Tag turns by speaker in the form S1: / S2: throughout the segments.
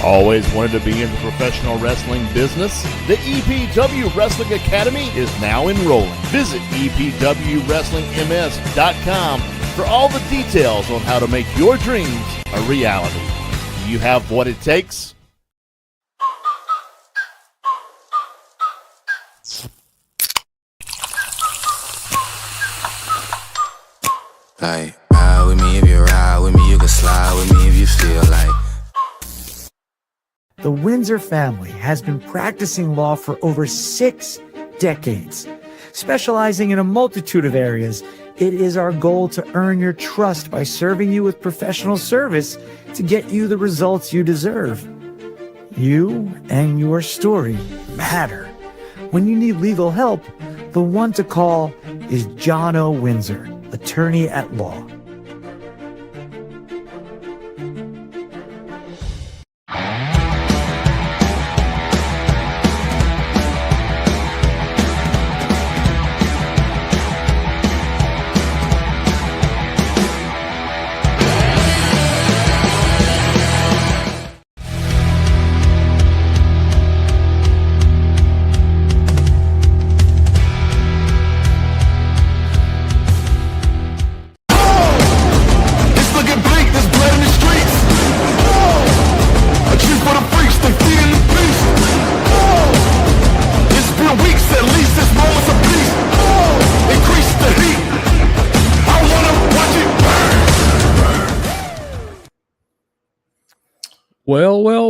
S1: Always wanted to be in the professional wrestling business? The EPW Wrestling Academy is now enrolling. Visit EPWWrestlingMS.com for all the details on how to make your dreams a reality. Do you have what it takes?
S2: Like, ride with me if you ride with me, you can slide with me if you feel like.
S3: The Windsor family has been practicing law for over 6 decades. Specializing in a multitude of areas, it is our goal to earn your trust by serving you with professional service to get you the results you deserve. You and your story matter. When you need legal help, the one to call is John O. Windsor, attorney at law.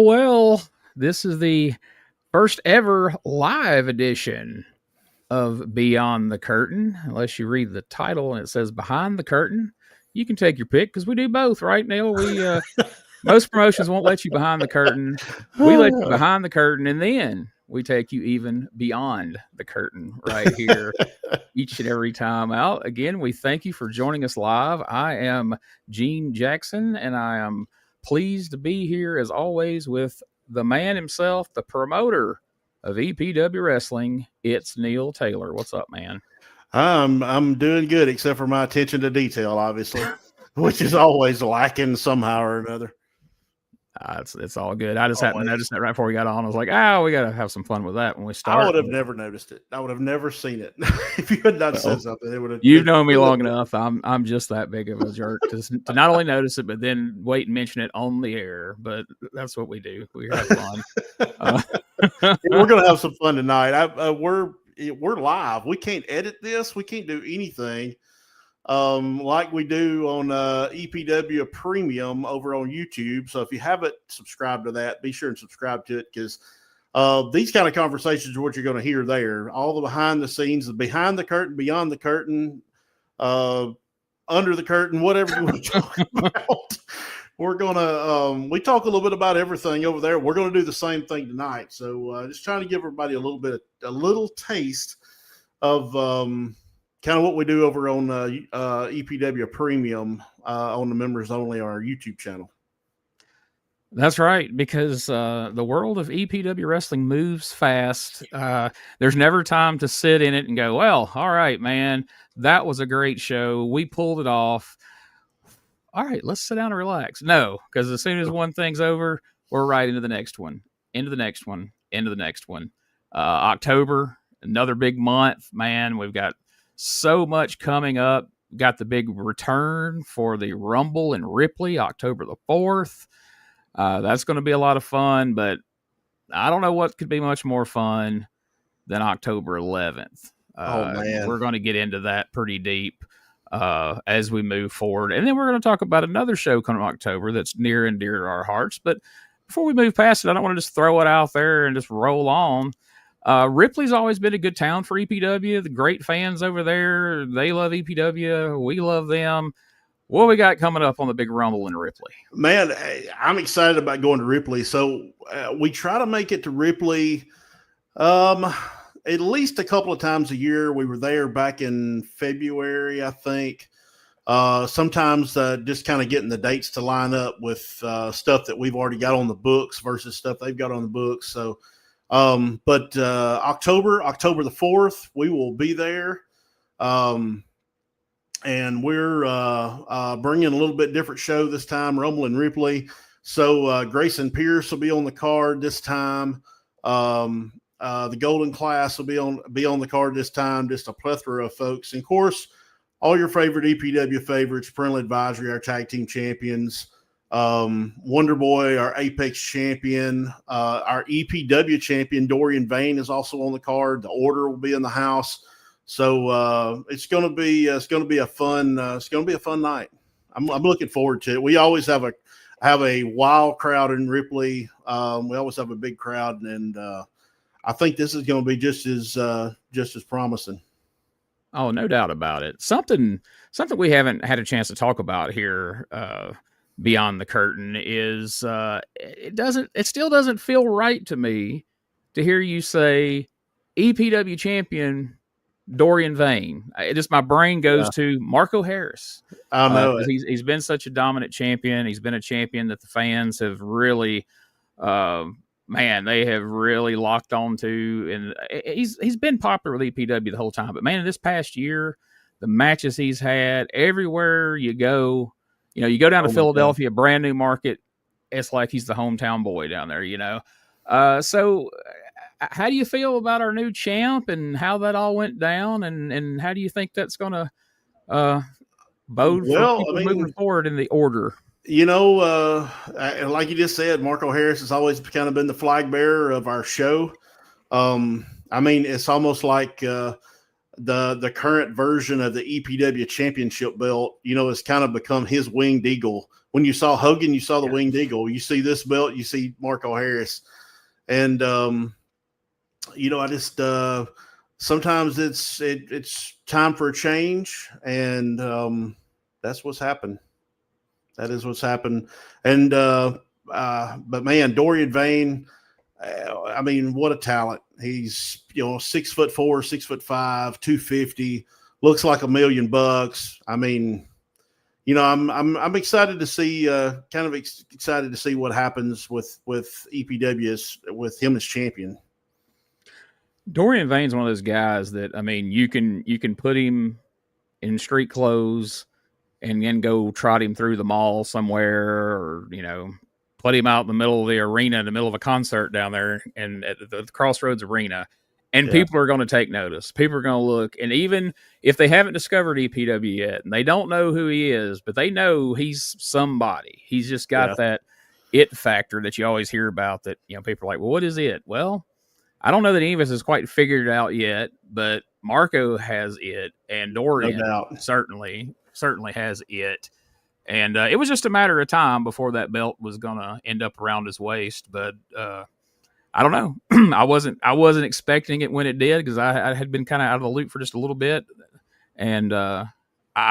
S4: Well, this is the first ever live edition of Beyond the Curtain. Unless you read the title and it says Behind the Curtain, you can take your pick because we do both, right, Neil? We most promotions won't let you behind the curtain. We let you behind the curtain, and then we take you even beyond the curtain right here each and every time out. Again, we thank you for joining us live. I am Gene Jackson, and I am pleased to be here as always with the man himself, the promoter of EPW Wrestling. It's Neil Taylor. What's up, man?
S5: I'm doing good, except for my attention to detail, obviously, which is always lacking somehow or another.
S4: It's all good. I just happened to notice that right before we got on. I was like, we got to have some fun with that when we start.
S5: I would have never noticed it. I would have never seen it. If you had not said something, it would have.
S4: You've known me long enough. I'm just that big of a jerk to not only notice it, but then wait and mention it on the air. But that's what we do. We have fun.
S5: We're going to have some fun tonight. We're live. We can't edit this. We can't do anything. Like we do on EPW Premium over on YouTube. So if you haven't subscribed to that, be sure and subscribe to it, because these kind of conversations are what you're going to hear there. All the behind the scenes, the behind the curtain, beyond the curtain, under the curtain, whatever you want to talk about. We're going to we talk a little bit about everything over there. We're going to do the same thing tonight. So just trying to give everybody a little taste of kind of what we do over on EPW Premium on the Members Only, our YouTube channel.
S4: That's right, because the world of EPW wrestling moves fast. There's never time to sit in it and go, well, all right, man, that was a great show. We pulled it off. All right, let's sit down and relax. No, because as soon as one thing's over, we're right into the next one, into the next one, into the next one. October, another big month, man. We've got so much coming up. Got the big return for the Rumble in Ripley, October the 4th. That's going to be a lot of fun, but I don't know what could be much more fun than October 11th.
S5: Man.
S4: We're going to get into that pretty deep as we move forward. And then we're going to talk about another show coming October that's near and dear to our hearts. But before we move past it, I don't want to just throw it out there and just roll on. Ripley's always been a good town for EPW. The great fans over there, they love EPW. We love them. What we got coming up on the big Rumble in Ripley?
S5: Man, I'm excited about going to Ripley. So we try to make it to Ripley at least a couple of times a year. We were there back in February, I think. Sometimes just kind of getting the dates to line up with stuff that we've already got on the books versus stuff they've got on the books. So But October the 4th, we will be there. And we're bringing a little bit different show this time, Rumble in Ripley. So Grayson Pierce will be on the card this time. The Golden Class will be on the card this time. Just a plethora of folks, and of course, all your favorite EPW favorites, Parental Advisory, our tag team champions, Wonder Boy, our Apex champion, our EPW champion Dorian Vane is also on the card. The Order will be in the house, so it's going to be a fun night. I'm looking forward to it. We always have a wild crowd in Ripley. We always have a big crowd, and I think this is going to be just as promising.
S4: Oh, no doubt about it. Something we haven't had a chance to talk about here beyond the curtain is it still doesn't feel right to me to hear you say EPW champion Dorian Vane. My brain goes to Marco Harris.
S5: I know
S4: he's been such a dominant champion. He's been a champion that the fans have really they have really locked on to, and he's been popular with EPW the whole time. But man, this past year, the matches he's had, everywhere you go, you go down to Philadelphia, brand new market, it's like he's the hometown boy down there, So how do you feel about our new champ and how that all went down, and how do you think that's going to bode for people moving forward in the order?
S5: Like you just said, Marco Harris has always kind of been the flag bearer of our show. It's almost like the current version of the EPW championship belt, has kind of become his winged eagle. When you saw Hogan, you saw the winged eagle. You see this belt, you see Marco Harris. And, I just sometimes it's time for a change, and that's what's happened. That is what's happened. And, but man, Dorian Vane, what a talent. He's, 6'4", 6'5", 250, looks like $1 million. I'm excited to see, excited to see what happens with EPW with him as champion.
S4: Dorian Vane's one of those guys that, you can put him in street clothes and then go trot him through the mall somewhere, or, put him out in the middle of the arena, in the middle of a concert down there and at the Crossroads Arena. And people are going to take notice. People are going to look. And even if they haven't discovered EPW yet, and they don't know who he is, but they know he's somebody. He's just got that it factor that you always hear about, that, people are like, well, what is it? Well, I don't know that any of us has quite figured it out yet, but Marco has it, and Dorian certainly has it. And it was just a matter of time before that belt was going to end up around his waist. But I don't know. I wasn't expecting it when it did, because I had been kind of out of the loop for just a little bit. And I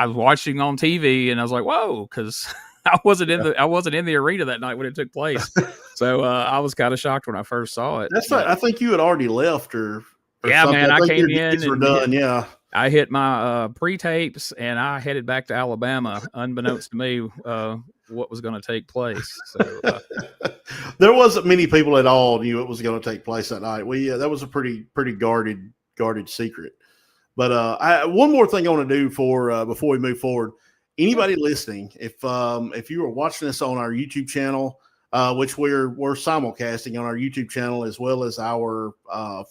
S4: was watching on TV, and I was like, whoa, because I wasn't in the arena that night when it took place. So I was kind of shocked when I first saw it.
S5: I think you had already left or
S4: yeah,
S5: something.
S4: man, I came in
S5: and were done.
S4: I hit my pre-tapes, and I headed back to Alabama, unbeknownst to me, what was going to take place. So
S5: there wasn't many people at all knew it was going to take place that night. That was a pretty guarded secret. But one more thing I want to do before we move forward. Anybody listening, if you are watching this on our YouTube channel, which we're simulcasting on our YouTube channel, as well as our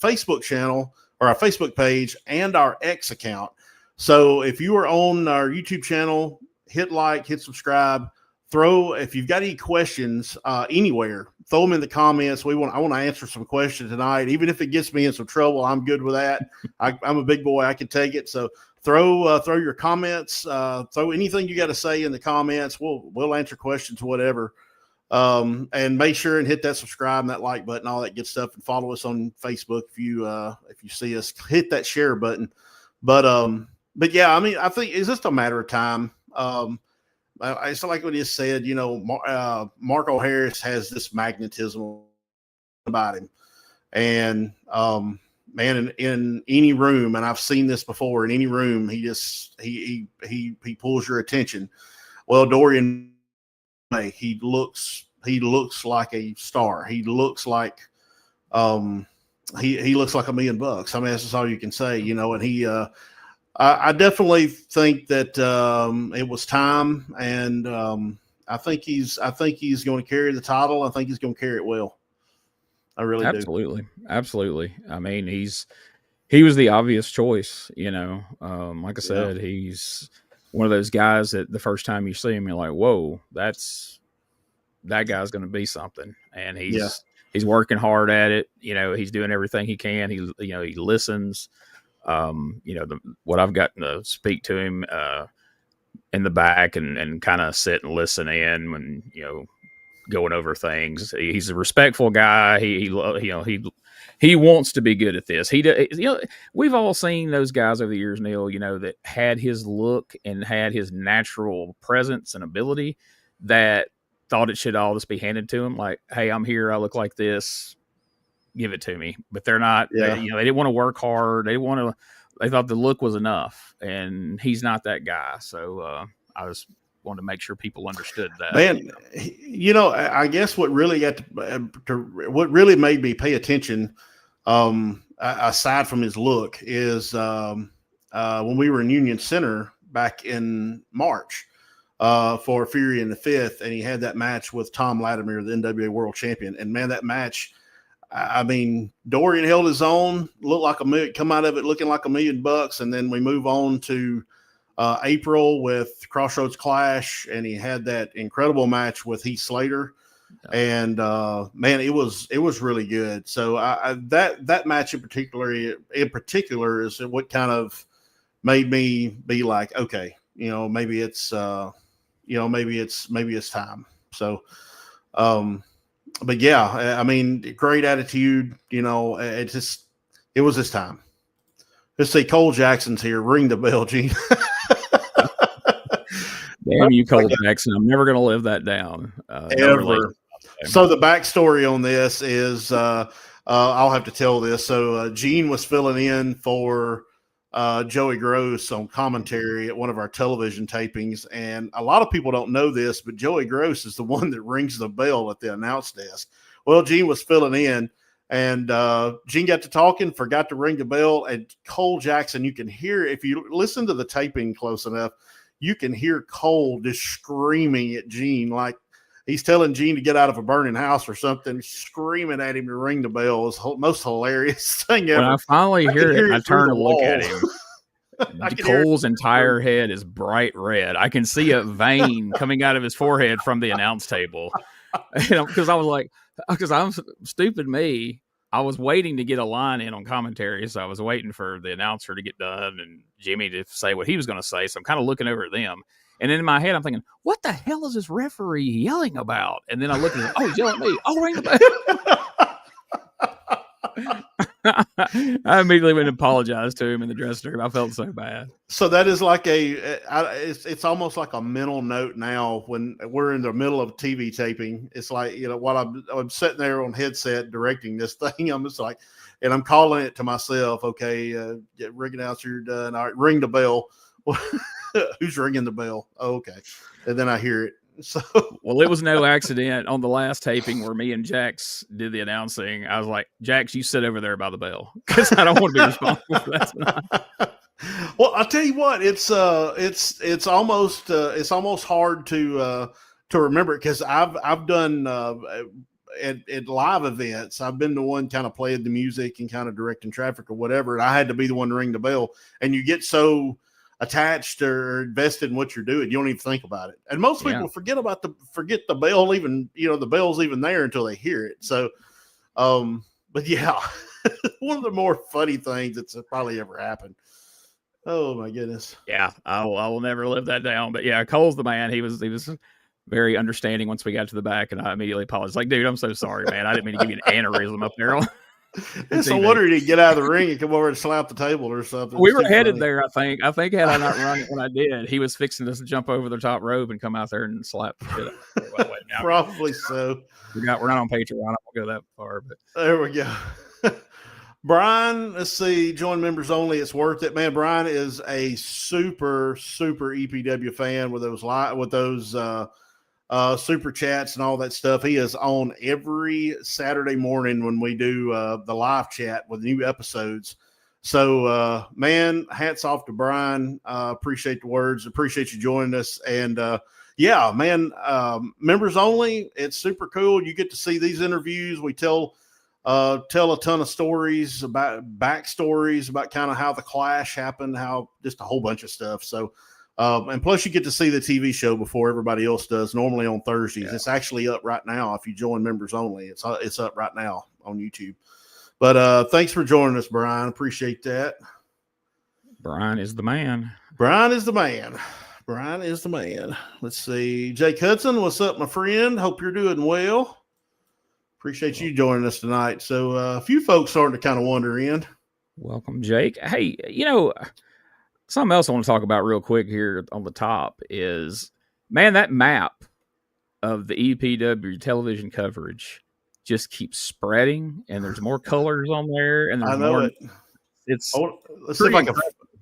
S5: Facebook channel, or our Facebook page, and our X account. So if you are on our YouTube channel, hit like, hit subscribe, if you've got any questions anywhere, throw them in the comments. I want to answer some questions tonight. Even if it gets me in some trouble, I'm good with that. I'm a big boy. I can take it. So throw your comments, throw anything you got to say in the comments. We'll answer questions, whatever. And make sure and hit that subscribe and that like button, all that good stuff, and follow us on Facebook if you see us. Hit that share button. But yeah, I think it's just a matter of time. It's like what he said. Marco Harris has this magnetism about him, and man, in any room, and I've seen this before, in any room, he pulls your attention. Well, Dorian, he looks like a star. He looks like he looks like $1 million. That's just all you can say, and he I definitely think that it was time, and I think he's going to carry the title. I think he's going to carry it well. I really
S4: do. Absolutely. I mean, he was the obvious choice, you know. Like I said, he's one of those guys that the first time you see him, you're like, whoa, that guy's going to be something. And he's working hard at it. You know, he's doing everything he can. He listens. What I've gotten to speak to him in the back and kind of sit and listen in when, you know, going over things. He's a respectful guy. He wants to be good at this. We've all seen those guys over the years, Neil, you know, that had his look and had his natural presence and ability that thought it should all just be handed to him. Like, hey, I'm here. I look like this. Give it to me. But they're not.
S5: Yeah.
S4: They didn't want to work hard. They thought the look was enough, and he's not that guy. So I just wanted to make sure people understood that.
S5: Man, you know, I guess what really what really made me pay attention, aside from his look, is when we were in Union Center back in March for Fury in the Fifth, and he had that match with Tom Latimer, the NWA World Champion. And man, that match, I mean, Dorian held his own, looked like come out of it looking like $1 million, and then we move on to April with Crossroads Clash, and he had that incredible match with Heath Slater, and man, it was really good. So that match in particular is what kind of made me be like, okay, you know, maybe it's time. So, but yeah, I mean, great attitude. You know, it was his time. Let's see, Cole Jackson's here. Ring the bell, Gene.
S4: Damn you, Cole Jackson. I'm never going to live that down.
S5: Ever. So the backstory on this is I'll have to tell this. So Gene was filling in for Joey Gross on commentary at one of our television tapings. And a lot of people don't know this, but Joey Gross is the one that rings the bell at the announce desk. Well, Gene was filling in, and Gene got to talking, forgot to ring the bell. And Cole Jackson, you can hear, if you listen to the taping close enough, you can hear Cole just screaming at Gene, like he's telling Gene to get out of a burning house or something, screaming at him to ring the bell. It was the most hilarious thing ever.
S4: When I finally hear it, I turn to look at him. Cole's entire head is bright red. I can see a vein coming out of his forehead from the announce table. Because I'm stupid me. I was waiting to get a line in on commentary, so I was waiting for the announcer to get done and Jimmy to say what he was going to say. So I'm kind of looking over at them. And then in my head, I'm thinking, what the hell is this referee yelling about? And then I look at him, oh, he's yelling at me. Oh, ring the bell. I immediately went and apologized to him in the dressing room. I felt so bad.
S5: So that is like it's almost like a mental note now when we're in the middle of TV taping. It's like, you know, while I'm sitting there on headset directing this thing, I'm just like, and I'm calling it to myself. Okay, ring announcer, you're done. All right, ring the bell. Who's ringing the bell? Oh, okay. And then I hear it. So,
S4: well, it was no accident on the last taping where me and Jax did the announcing. I was like, Jax, you sit over there by the bell because I don't want to be responsible for that tonight.
S5: Well, I'll tell you what, it's almost hard to remember, because I've done at live events. I've been the one kind of playing the music and kind of directing traffic or whatever. And I had to be the one to ring the bell, and you get so attached or invested in what you're doing, you don't even think about it. And most people forget the bell, even, you know, the bell's even there until they hear it. So, but yeah, one of the more funny things that's probably ever happened. Oh my goodness.
S4: Yeah, I will never live that down. But yeah, Cole's the man. He was very understanding once we got to the back, and I immediately apologized. Like, dude, I'm so sorry, man. I didn't mean to give you an aneurysm up there.
S5: It's no wonder he get out of the ring and come over and slap the table or something.
S4: We were headed there, I think. I think had I not run it when I did, he was fixing us to jump over the top rope and come out there and slap the shit out.
S5: Probably so.
S4: We're not on Patreon. I won't go that far, but
S5: there we go. Brian, let's see, join members only. It's worth it, man. Brian is a super EPW fan with those super chats and all that stuff. He is on every Saturday morning when we do the live chat with new episodes. So, man, hats off to Brian. Appreciate the words. Appreciate you joining us. And yeah, man, members only. It's super cool. You get to see these interviews. We tell a ton of stories about backstories about kind of how the clash happened, how just a whole bunch of stuff. So, and plus you get to see the TV show before everybody else does. Normally on Thursdays, It's actually up right now. If you join members only, it's up right now on YouTube. But thanks for joining us, Brian. Appreciate that.
S4: Brian is the man.
S5: Brian is the man. Brian is the man. Let's see. Jake Hudson, what's up, my friend? Hope you're doing well. Appreciate you joining us tonight. So a few folks starting to kind of wander in.
S4: Welcome, Jake. Hey, something else I want to talk about real quick here on the top is, man, that map of the EPW television coverage just keeps spreading, and there's more colors on there, and there's
S5: I know
S4: more.
S5: it.
S4: It's
S5: Let's see if I can.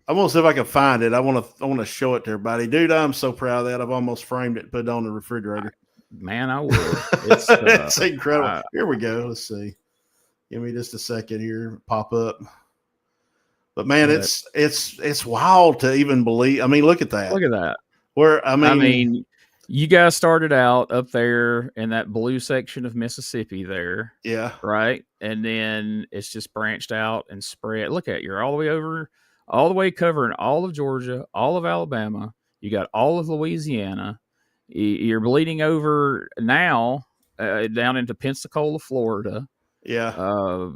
S5: I'm gonna see if I can find it. I want to show it to everybody, dude. I'm so proud of that. I've almost framed it, and put it on the refrigerator.
S4: Man, I will.
S5: It's incredible. Here we go. Let's see. Give me just a second here. Pop up. But man, it's wild to even believe. I mean, look at that.
S4: Look at that.
S5: Where I
S4: mean, you guys started out up there in that blue section of Mississippi there.
S5: Yeah.
S4: Right. And then it's just branched out and spread. Look at it. You're all the way over, all the way covering all of Georgia, all of Alabama. You got all of Louisiana. You're bleeding over now down into Pensacola, Florida.
S5: Yeah.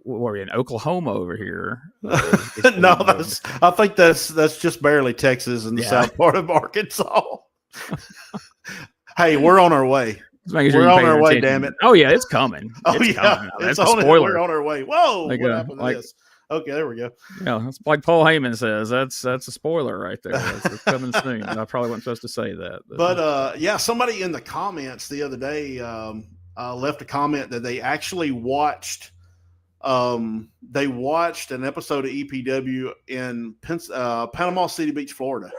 S4: We're in Oklahoma over here.
S5: No, I think that's just barely Texas and the south part of Arkansas. Hey, we're on our way. We're on our way, damn it.
S4: Oh, yeah, it's coming. It's coming. That's a spoiler.
S5: We're on our way. Whoa,
S4: what
S5: happened to this? Okay, there we go.
S4: Yeah, it's like Paul Heyman says. That's a spoiler right there. It's coming soon. I probably wasn't supposed to say that.
S5: But yeah, somebody in the comments the other day left a comment that they actually watched. They watched an episode of EPW in Panama City Beach, Florida.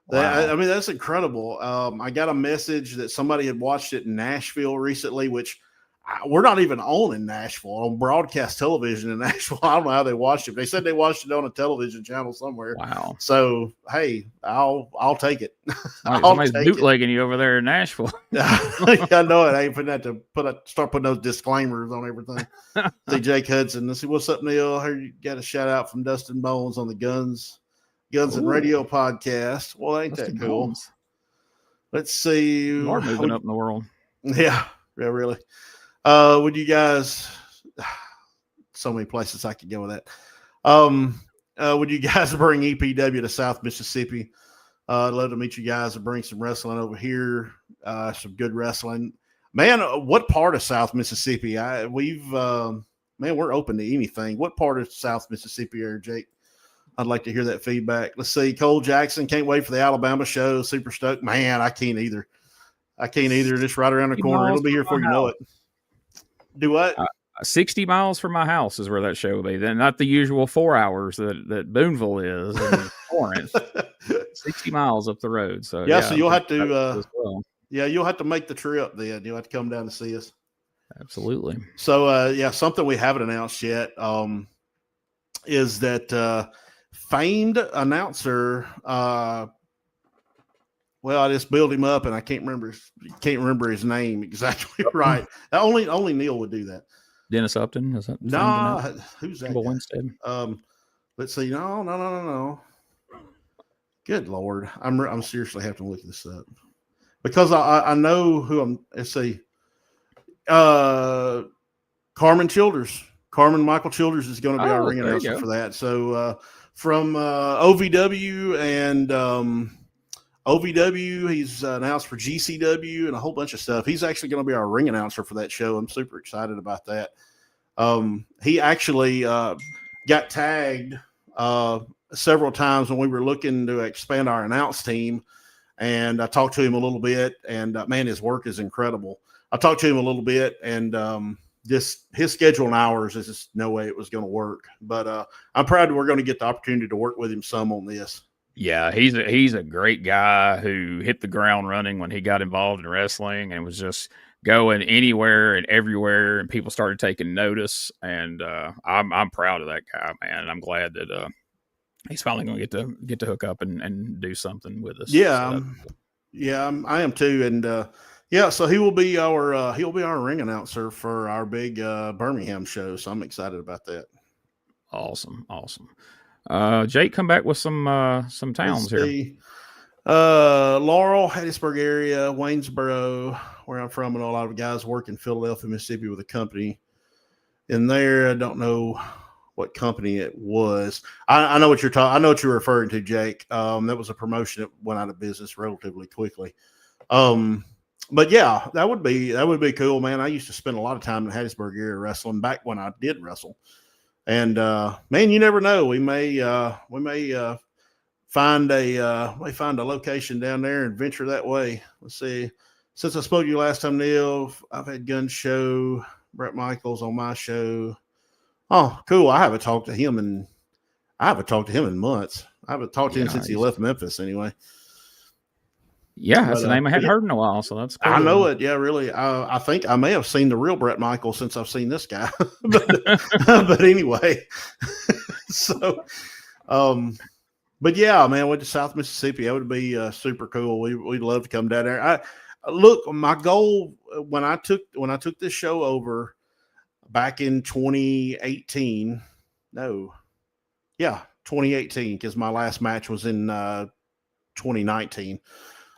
S5: Wow. I mean, that's incredible. I got a message that somebody had watched it in Nashville recently, which we're not even on in Nashville, on broadcast television in Nashville. I don't know how they watched it. They said they watched it on a television channel somewhere.
S4: Wow.
S5: So, hey, I'll take it.
S4: Somebody's bootlegging you over there in Nashville.
S5: I know it. I ain't putting that to start putting those disclaimers on everything. See Jake Hudson. Let's see what's up, Neil. I heard you got a shout out from Dustin Bones on the Guns and Radio podcast. Well, ain't Dustin that cool? Bones. Let's see.
S4: You are moving up in the world.
S5: Yeah, really. Would you guys? So many places I could go with that. Would you guys bring EPW to South Mississippi? I'd love to meet you guys and bring some wrestling over here. Some good wrestling, man. What part of South Mississippi? We're open to anything. What part of South Mississippi are Jake? I'd like to hear that feedback. Let's see. Cole Jackson, can't wait for the Alabama show. Super stoked. Man, I can't either. Just right around the corner. It'll be here before you know it. Do what?
S4: 60 miles from my house is where that show will be. Then not the usual 4 hours that Boonville is in Florence. 60 miles up the road. So
S5: so you'll have to you'll have to make the trip then. You'll have to come down to see us.
S4: Absolutely.
S5: So something we haven't announced yet is that famed announcer I just built him up and I can't remember his name exactly right. Only Neil would do that.
S4: Dennis Upton, is that?
S5: Who's that?
S4: Winstead.
S5: Let's see. No. Good Lord, I'm seriously having to look this up because I know who let's see. Carmen Michael Childers is going to be our ring announcer for that. So from OVW and OVW, he's announced for GCW and a whole bunch of stuff. He's actually going to be our ring announcer for that show. I'm super excited about that. He actually got tagged several times when we were looking to expand our announce team, and I talked to him a little bit, and man, his work is incredible. I talked to him a little bit, and just his schedule and hours, there's just no way it was going to work. But I'm proud that we're going to get the opportunity to work with him some on this.
S4: Yeah, he's a great guy who hit the ground running when he got involved in wrestling and was just going anywhere and everywhere, and people started taking notice. And I'm proud of that guy, man. And I'm glad that he's finally going to get to hook up and do something with us.
S5: Yeah,
S4: so
S5: Yeah, I am too. And yeah, so he'll be our ring announcer for our big Birmingham show. So I'm excited about that.
S4: Awesome. Jake, come back with some
S5: Let's
S4: towns here.
S5: see. Laurel, Hattiesburg area, Waynesboro, where I'm from, and a lot of guys work in Philadelphia, Mississippi with a company in there. I don't know what company it was. I know what you're talking. I know what you're referring to, Jake. That was a promotion that went out of business relatively quickly. But yeah, that would be cool, man. I used to spend a lot of time in Hattiesburg area wrestling back when I did wrestle. And man, you never know. We may find a location down there and venture that way. Let's see. Since I spoke to you last time, Neil, I've had Gun Show, Brett Michaels on my show. Oh, cool. I haven't talked to him in months. I haven't talked to him since he left Memphis anyway.
S4: Yeah, that's a name I hadn't heard in a while, so that's cool.
S5: I know it. Yeah, really. I think I may have seen the real Brett Michaels since I've seen this guy. but anyway, so, but yeah, man, went to South Mississippi. That would be super cool. We'd love to come down there. Look, my goal when I took this show over back in 2018. No, yeah, 2018, because my last match was in 2019.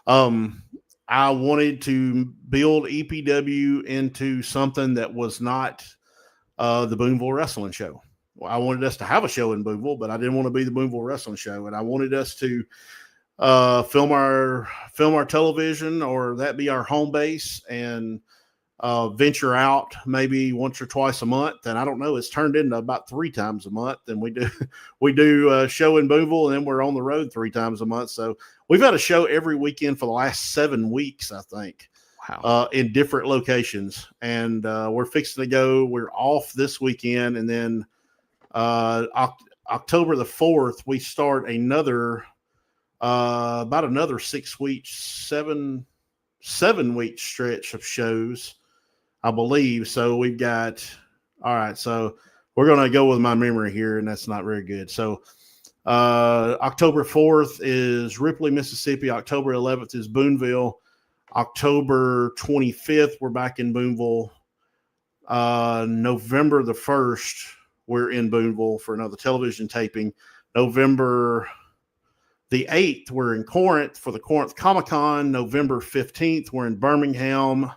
S5: I wanted to build EPW into something that was not the Boonville Wrestling Show. Well, I wanted us to have a show in Boonville, but I didn't want to be the Boonville Wrestling Show, and I wanted us to film our television, or that be our home base, and venture out maybe once or twice a month. And I don't know, it's turned into about 3 times a month. And we do a show in Boonville, and then we're on the road 3 times a month. So we've had a show every weekend for the last 7 weeks, I think.
S4: Wow.
S5: In different locations. And we're fixing to go. We're off this weekend. And then October the 4th, we start about another 6 weeks, 7-week stretch of shows, I believe. So we've got, all right. So we're going to go with my memory here, and that's not very good. So October 4th is Ripley, Mississippi. October 11th is Boonville. October 25th, we're back in Boonville. November the 1st, we're in Boonville for another television taping. November the 8th, we're in Corinth for the Corinth Comic-Con. November 15th, we're in Birmingham.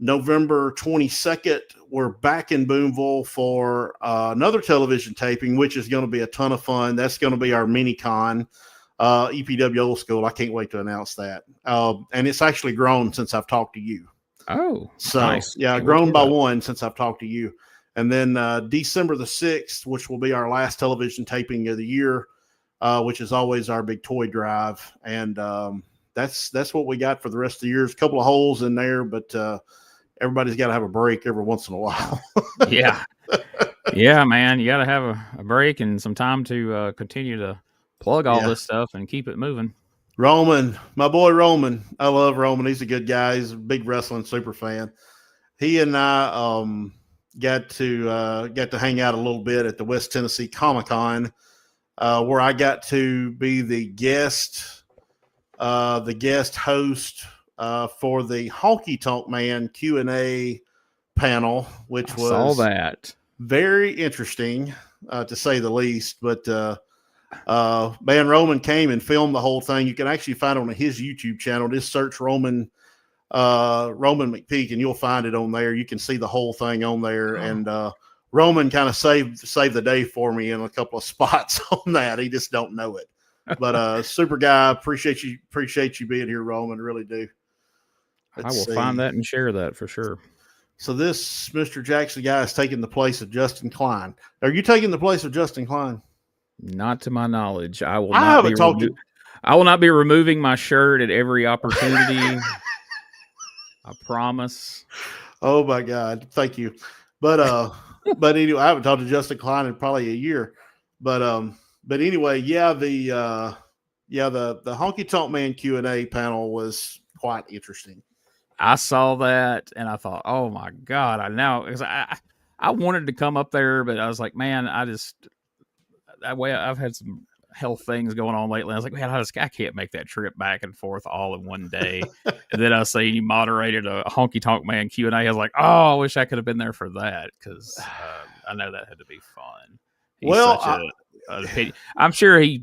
S5: November 22nd, we're back in Boonville for another television taping, which is going to be a ton of fun. That's going to be our mini-con, EPW Old School. I can't wait to announce that. And it's actually grown since I've talked to you.
S4: Oh,
S5: so
S4: nice.
S5: Yeah, grown by 1 since I've talked to you. And then December the 6th, which will be our last television taping of the year, which is always our big toy drive. And that's what we got for the rest of the year. There's a couple of holes in there, but everybody's got to have a break every once in a while.
S4: Yeah. Yeah, man. You got to have a break and some time to continue to plug all this stuff and keep it moving.
S5: Roman, my boy Roman. I love Roman. He's a good guy. He's a big wrestling super fan. He and I got to hang out a little bit at the West Tennessee Comic-Con, where I got to be the guest host for the Honky Tonk Man Q&A panel, which was
S4: all that
S5: very interesting, to say the least. But man, Roman came and filmed the whole thing. You can actually find it on his YouTube channel. Just search Roman McPeak, and you'll find it on there. You can see the whole thing on there. And Roman kind of saved the day for me in a couple of spots on that. He just don't know it. But super guy. Appreciate you being here, Roman. Really do.
S4: I will find that and share that for sure.
S5: So this Mr. Jackson guy is taking the place of Justin Klein. Are you taking the place of Justin Klein?
S4: Not to my knowledge. I will not be removing my shirt at every opportunity. I promise.
S5: Oh my God. Thank you. But anyway, I haven't talked to Justin Klein in probably a year. But anyway, the Honky Tonk Man Q&A panel was quite interesting.
S4: I saw that and I thought, oh my God, I wanted to come up there, but I was like, man, I've had some health things going on lately. I was like, man, I can't make that trip back and forth all in one day. And then I see you moderated a Honky Tonk Man Q&A. I was like, oh, I wish I could have been there for that, because I know that had to be fun. He's
S5: Well,
S4: such an opinion. I'm sure he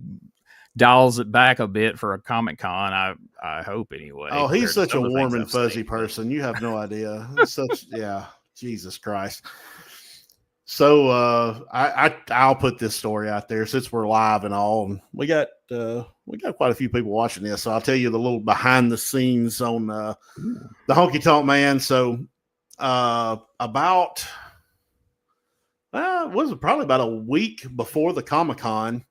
S4: dials it back a bit for a Comic Con. I hope anyway.
S5: oh, he's such a warm and
S4: I've
S5: fuzzy
S4: seen,
S5: person. You have no idea. Jesus Christ. So I'll put this story out there since we're live and all. And we got quite a few people watching this, so I'll tell you the little behind the scenes on the Honky Tonk Man. So about was it probably about a week before the Comic Con,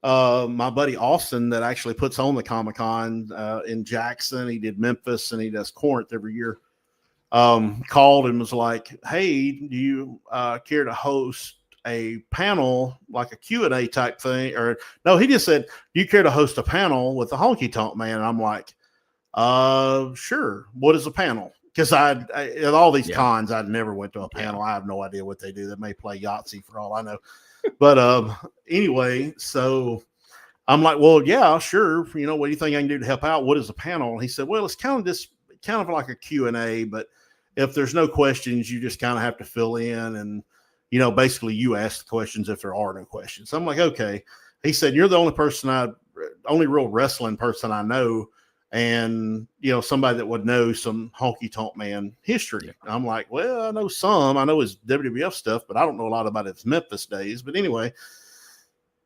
S5: my buddy Austin, that actually puts on the Comic Con in Jackson, he did Memphis and he does Corinth every year, called and was like, hey, do you care to host a panel, like a Q&A type thing? Or no, he just said, do you care to host a panel with the Honky Tonk Man? And I'm like, sure. What is a panel? Because at all these cons, I'd never went to a panel. I have no idea what they do. They may play Yahtzee for all I know. But anyway, so I'm like, well, yeah, sure. What do you think I can do to help out? What is a panel? And he said, well, it's kind of like a Q&A, but if there's no questions, you just kind of have to fill in, and basically you ask the questions if there are no questions. So I'm like, okay. He said, you're the only real wrestling person I know, and somebody that would know some Honky Tonk Man history. Yeah. I'm like, well, I know some. I know his WWF stuff, but I don't know a lot about his Memphis days. But anyway,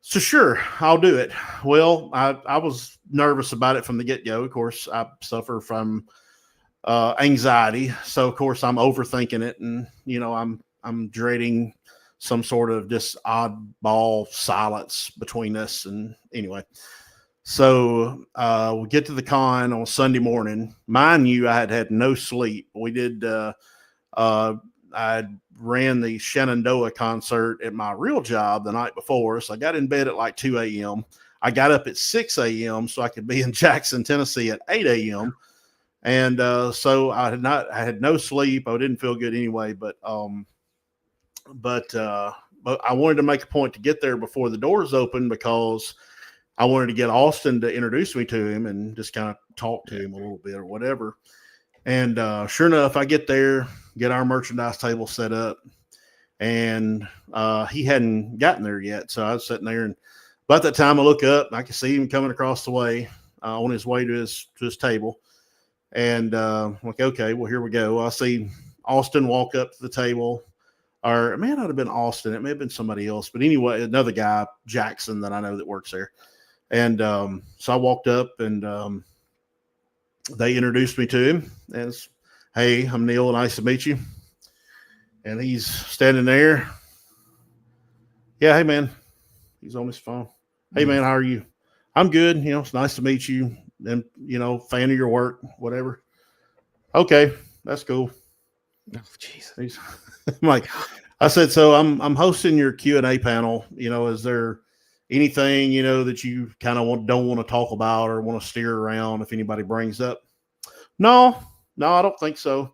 S5: so sure, I'll do it. Well, I was nervous about it from the get-go. Of course, I suffer from anxiety, so of course I'm overthinking it, and I'm dreading some sort of just oddball silence between us. And anyway, so we get to the con on Sunday morning. Mind you, I had no sleep. We did I ran the Shenandoah concert at my real job the night before, so I got in bed at like 2 a.m. I got up at 6 a.m. so I could be in Jackson, Tennessee at 8 a.m. And so I had no sleep. I didn't feel good anyway, but I wanted to make a point to get there before the doors open, because I wanted to get Austin to introduce me to him and just kind of talk to him a little bit or whatever. And sure enough, I get there, get our merchandise table set up, and he hadn't gotten there yet. So I was sitting there, and about that time I look up, and I can see him coming across the way on his way to his table. And like, okay, well, here we go. I see Austin walk up to the table, or it may not have been Austin. It may have been somebody else. But anyway, another guy, Jackson, that I know that works there. And so I walked up, and they introduced me to him as, hey, I'm Neil. Nice to meet you. And he's standing there. Yeah, hey, man. He's on his phone. Hey, man, how are you? I'm good. It's nice to meet you. And, fan of your work, whatever. Okay, that's cool.
S4: Oh, jeez.
S5: I'm like, I said, so I'm hosting your Q&A panel. Is there anything, that you kind of don't want to talk about or want to steer around if anybody brings up? No, I don't think so.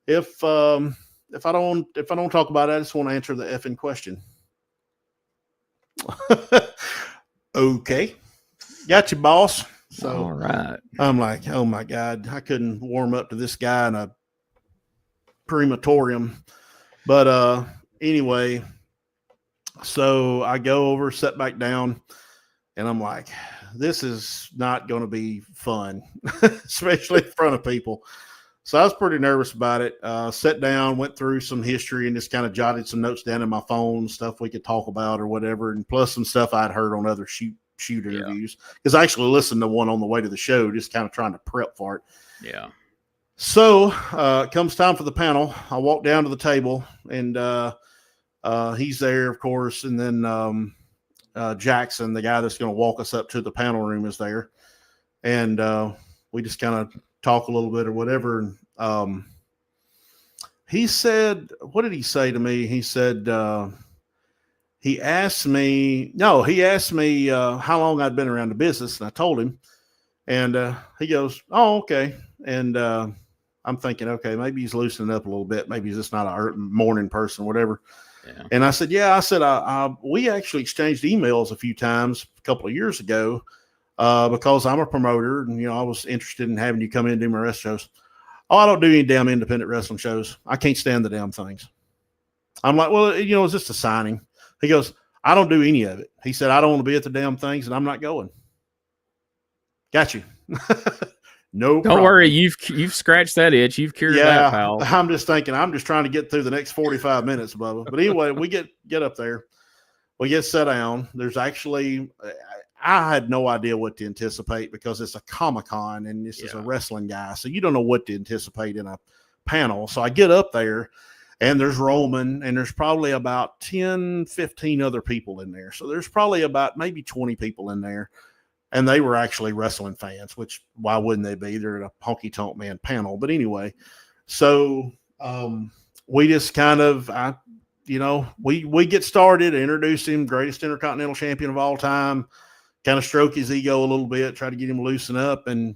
S5: If I don't talk about it, I just want to answer the effing question. Okay. Got you, boss. So
S4: all right.
S5: I'm like, oh my God, I couldn't warm up to this guy in a crematorium. But anyway, so I go over, sit back down, and I'm like, this is not going to be fun, especially in front of people. So I was pretty nervous about it. Sat down, went through some history, and just kind of jotted some notes down in my phone, stuff we could talk about or whatever, and plus some stuff I'd heard on other shoot interviews, because I actually listened to one on the way to the show, just kind of trying to prep for it.
S4: Yeah.
S5: So it comes time for the panel. I walk down to the table, and he's there, of course, and then Jackson, the guy that's going to walk us up to the panel room, is there, and we just kind of talk a little bit or whatever. And he said, what did he say to me? He said, he asked me how long I'd been around the business, and I told him, and he goes, oh, okay. And I'm thinking, okay, maybe he's loosening up a little bit. Maybe he's just not a morning person, whatever.
S4: Yeah.
S5: And I said, yeah, I said, we actually exchanged emails a few times a couple of years ago because I'm a promoter and, I was interested in having you come in and do my wrestling shows. Oh, I don't do any damn independent wrestling shows. I can't stand the damn things. I'm like, well, it's just a signing. He goes, I don't do any of it. He said, I don't want to be at the damn things and I'm not going. Got you. No
S4: Don't
S5: problem.
S4: worry, you've scratched that itch. You've cured that, pal.
S5: I'm just thinking, I'm just trying to get through the next 45 minutes, Bubba. But anyway, we get up there. We get set down. There's actually, I had no idea what to anticipate because it's a Comic-Con and this is a wrestling guy. So you don't know what to anticipate in a panel. So I get up there and there's Roman and there's probably about 10, 15 other people in there. So there's probably about maybe 20 people in there. And they were actually wrestling fans, which why wouldn't they be? They're at a Honky Tonk Man panel. But anyway, so we just kind of, we get started, introduce him, greatest Intercontinental Champion of all time, kind of stroke his ego a little bit, try to get him to loosen up. And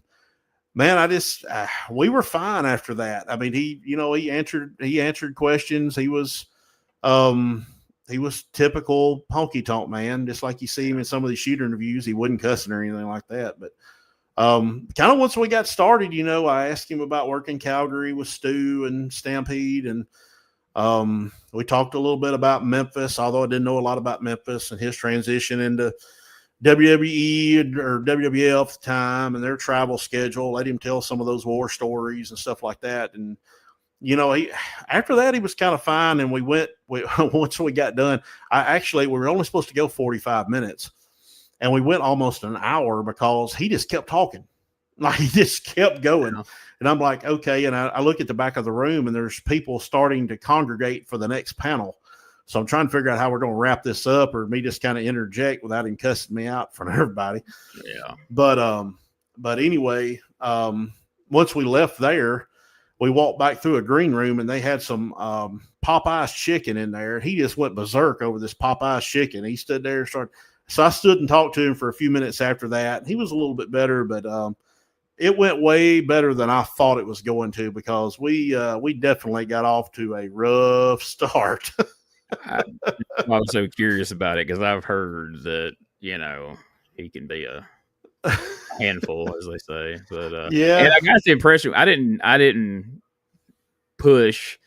S5: man, we were fine after that. I mean, he answered questions. He was typical honky tonk man, just like you see him in some of the shooter interviews. He wasn't cussing or anything like that. But kind of once we got started, I asked him about working Calgary with Stu and Stampede. And we talked a little bit about Memphis, although I didn't know a lot about Memphis and his transition into WWE or WWF at the time and their travel schedule. Let him tell some of those war stories and stuff like that. And after that, he was kind of fine. And once we got done, we were only supposed to go 45 minutes and we went almost an hour because he just kept talking. Like he just kept going. Yeah. And I'm like, okay. And I look at the back of the room and there's people starting to congregate for the next panel. So I'm trying to figure out how we're going to wrap this up or me just kind of interject without him cussing me out in front of everybody.
S4: Yeah.
S5: But anyway, once we left there, we walked back through a green room and they had some Popeye's chicken in there. He just went berserk over this Popeye's chicken. He stood there and started. So I stood and talked to him for a few minutes after that. He was a little bit better, but it went way better than I thought it was going to because we definitely got off to a rough start.
S4: I was so curious about it because I've heard that, he can be a handful, as they say. But
S5: yeah,
S4: and I got the impression I didn't push,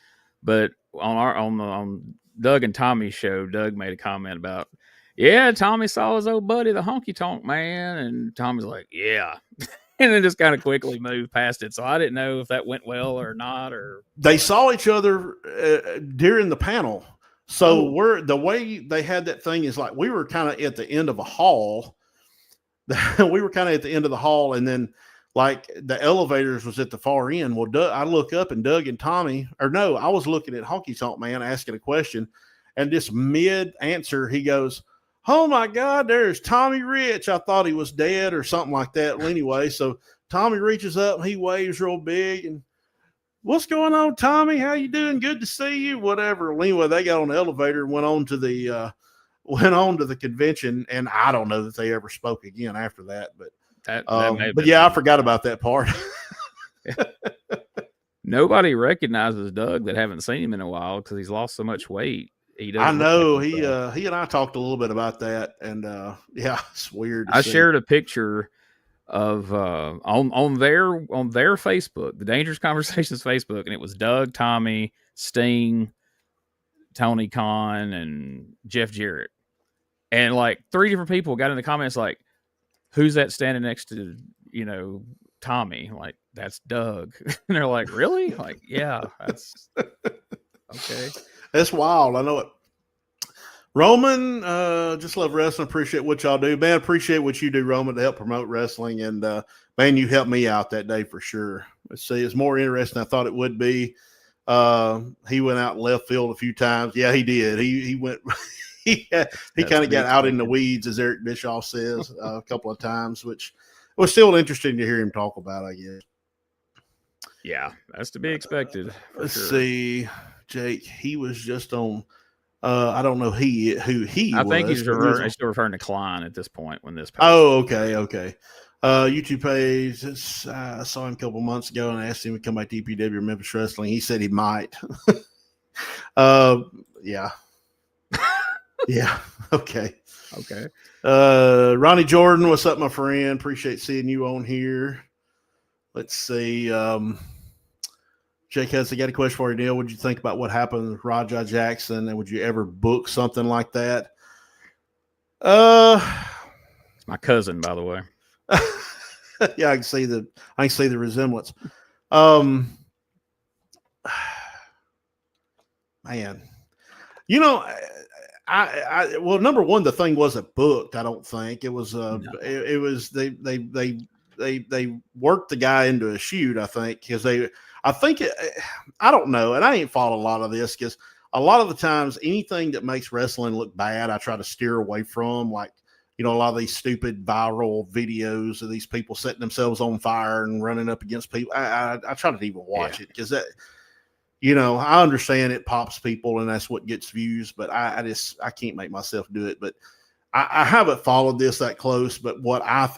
S4: but on Doug and Tommy's show, Doug made a comment about, yeah, Tommy saw his old buddy, the Honky Tonk Man, and Tommy's like, yeah. And then just kind of quickly moved past it. So I didn't know if that went well or not. Or
S5: they saw each other during the panel. So the way they had that thing is like we were kind of at the end of a hall. We were kind of at the end of the hall, and then like the elevators was at the far end. Well, I look up and Doug and Tommy, or no, I was looking at Honky Tonk Man asking a question, and just mid answer, he goes, "Oh my God, there's Tommy Rich. I thought he was dead or something like that." Well, anyway, so Tommy reaches up, and he waves real big, and what's going on, Tommy? How you doing? Good to see you. Whatever. Well, anyway, they got on the elevator and went on to the convention, and I don't know that they ever spoke again after that. But I forgot about that part.
S4: Nobody recognizes Doug that haven't seen him in a while because he's lost so much weight.
S5: I know he and I talked a little bit about that, and it's weird.
S4: I shared a picture of on their Facebook, the Dangerous Conversations Facebook, and it was Doug, Tommy, Sting, Tony Khan, and Jeff Jarrett, and like 3 different people got in the comments like, "Who's that standing next to Tommy?" I'm like, "That's Doug," and they're like, "Really?" I'm like, "Yeah, that's okay."
S5: That's wild. I know it. Roman, just love wrestling. Appreciate what y'all do, man. Appreciate what you do, Roman, to help promote wrestling. And man, you helped me out that day for sure. Let's see, it's more interesting than I thought it would be. He went out left field a few times. Yeah, he did. He went. he kind of got out in the weeds, as Eric Bischoff says, a couple of times, which was still interesting to hear him talk about, I guess.
S4: Yeah, that's to be expected.
S5: Let's see, Jake. He was just on. I don't know who he
S4: I
S5: was.
S4: think he's still referring to Klein at this point when this.
S5: Oh, okay. YouTube page. I saw him a couple months ago and I asked him to come back to EPW Memphis Wrestling. He said he might. Yeah. Yeah. Okay.
S4: Okay.
S5: Ronnie Jordan, what's up, my friend? Appreciate seeing you on here. Let's see. Jake Hudson, got a question for you, Neil. What did you think about what happened with Rajah Jackson, and would you ever book something like that?
S4: It's my cousin, by the way.
S5: Yeah, I can see the resemblance. Man, you know, well, number one, the thing wasn't booked. I don't think it was.
S4: No.
S5: It was they worked the guy into a shoot. I think because I don't know, and I ain't followed a lot of this because a lot of the times anything that makes wrestling look bad, I try to steer away from. Like, you know, a lot of these stupid viral videos of these people setting themselves on fire and running up against people. I try to even watch it because that. You know, I understand it pops people and that's what gets views, but I can't make myself do it. But I haven't followed this that close. But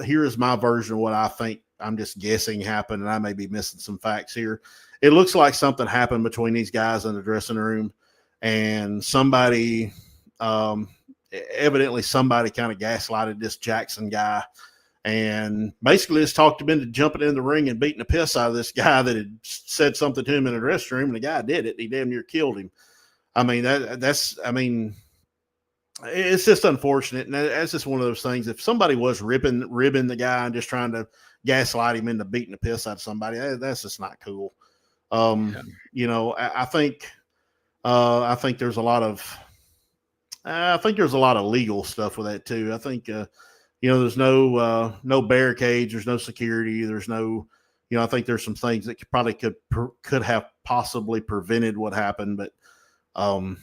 S5: here is my version of what I think. I'm just guessing happened, and I may be missing some facts here. It looks like something happened between these guys in the dressing room, and somebody, evidently somebody kind of gaslighted this Jackson guy. And basically just talked him into jumping in the ring and beating the piss out of this guy that had said something to him in the dressing room, and the guy did it. He damn near killed him. I mean, it's just unfortunate. And that's just one of those things. If somebody was ribbing the guy and just trying to gaslight him into beating the piss out of somebody, that's just not cool. You know, I think there's a lot of legal stuff with that too. I think, you know, there's no barricades, there's no security, there's no, you know, I think there's some things that could have possibly prevented what happened, but I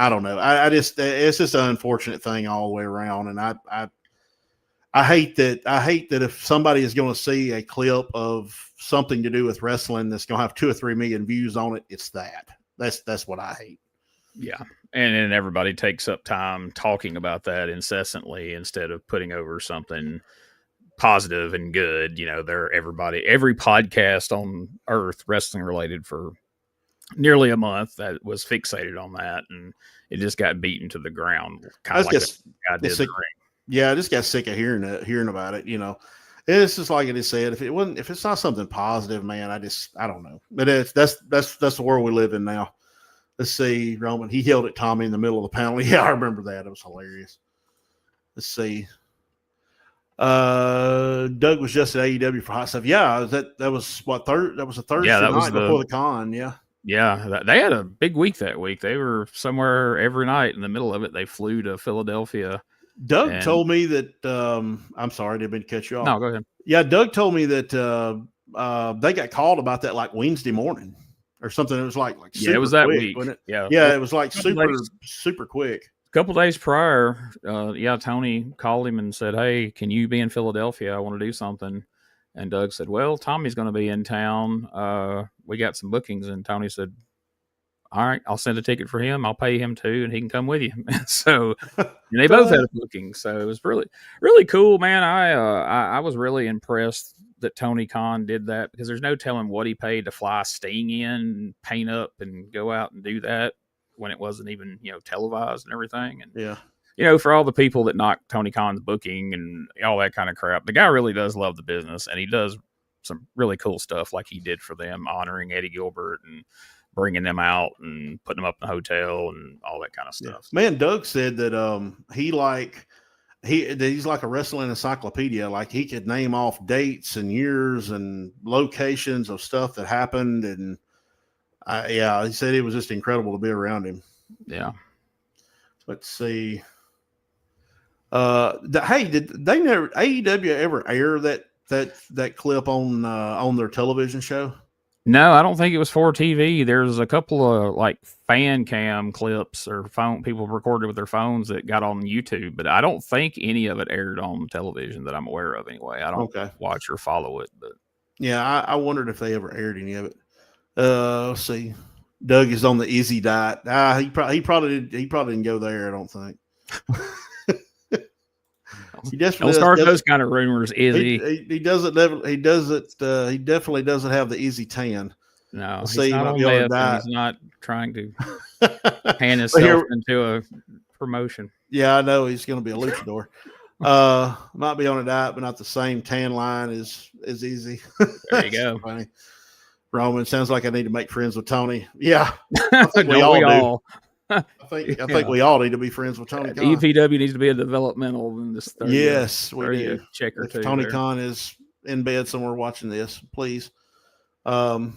S5: don't know. It's just an unfortunate thing all the way around, and I hate that if somebody is going to see a clip of something to do with wrestling that's going to have 2 or 3 million views on it, it's that. That's what I hate.
S4: Yeah. And everybody takes up time talking about that incessantly instead of putting over something positive and good. You know, every podcast on earth wrestling related for nearly a month that was fixated on that, and it just got beaten to the ground. Kind of like I did the ring.
S5: Yeah, I just got sick of hearing about it. You know, it's just like I just said. If it's not something positive, man, I don't know. But that's the world we live in now. Let's see, Roman. He yelled at Tommy in the middle of the panel. Yeah, I remember that. It was hilarious. Let's see. Doug was just at AEW for hot stuff. Yeah, that was what that was a Thursday night before the con. Yeah.
S4: Yeah, they had a big week that week. They were somewhere every night. In the middle of it, they flew to Philadelphia.
S5: Doug told me that. I'm sorry, I didn't mean to cut you off.
S4: No, go ahead.
S5: Yeah, Doug told me that they got called about that like Wednesday morning or something. It was like
S4: it was that
S5: quick,
S4: week.
S5: Wasn't it?
S4: Yeah,
S5: it was like super quick.
S4: A couple days prior, Tony called him and said, "Hey, can you be in Philadelphia? I want to do something." And Doug said, "Well, Tommy's going to be in town. We got some bookings." And Tony said, "All right, I'll send a ticket for him. I'll pay him too, and he can come with you." So they both had a booking. So it was really, really cool, man. I was really impressed that Tony Khan did that, because there's no telling what he paid to fly Sting in, paint up, and go out and do that when it wasn't even, televised and everything. And
S5: yeah.
S4: For all the people that knock Tony Khan's booking and all that kind of crap, the guy really does love the business, and he does some really cool stuff like he did for them, honoring Eddie Gilbert and bringing them out and putting them up in the hotel and all that kind of stuff.
S5: Yeah. Man, Doug said that he's like a wrestling encyclopedia. Like, he could name off dates and years and locations of stuff that happened. And he said it was just incredible to be around him.
S4: Yeah.
S5: Let's see. Did AEW ever air that clip on their television show?
S4: No, I don't think it was for TV. There's a couple of like fan cam clips or people recorded with their phones that got on YouTube, but I don't think any of it aired on television that I'm aware of anyway. I don't watch or follow it, but
S5: yeah, I wondered if they ever aired any of it. Let's see. Doug is on the Izzy diet. He probably didn't go there, I don't think. He definitely
S4: don't start those kind of rumors, Izzy.
S5: He definitely doesn't have the Izzy tan.
S4: No,
S5: he's not trying to
S4: pan himself into a promotion.
S5: Yeah, I know he's going to be a luchador. Might be on a diet, but not the same. Tan line is easy.
S4: There you go.
S5: Funny. Roman, sounds like I need to make friends with Tony. Yeah, I think we
S4: Don't
S5: all
S4: we
S5: do.
S4: all?
S5: I think we all need to be friends with Tony Khan.
S4: EPW needs to be a developmental in this.
S5: Yes, we do.
S4: Check or
S5: if
S4: two.
S5: Tony
S4: there.
S5: Khan is in bed somewhere watching this, please. Let's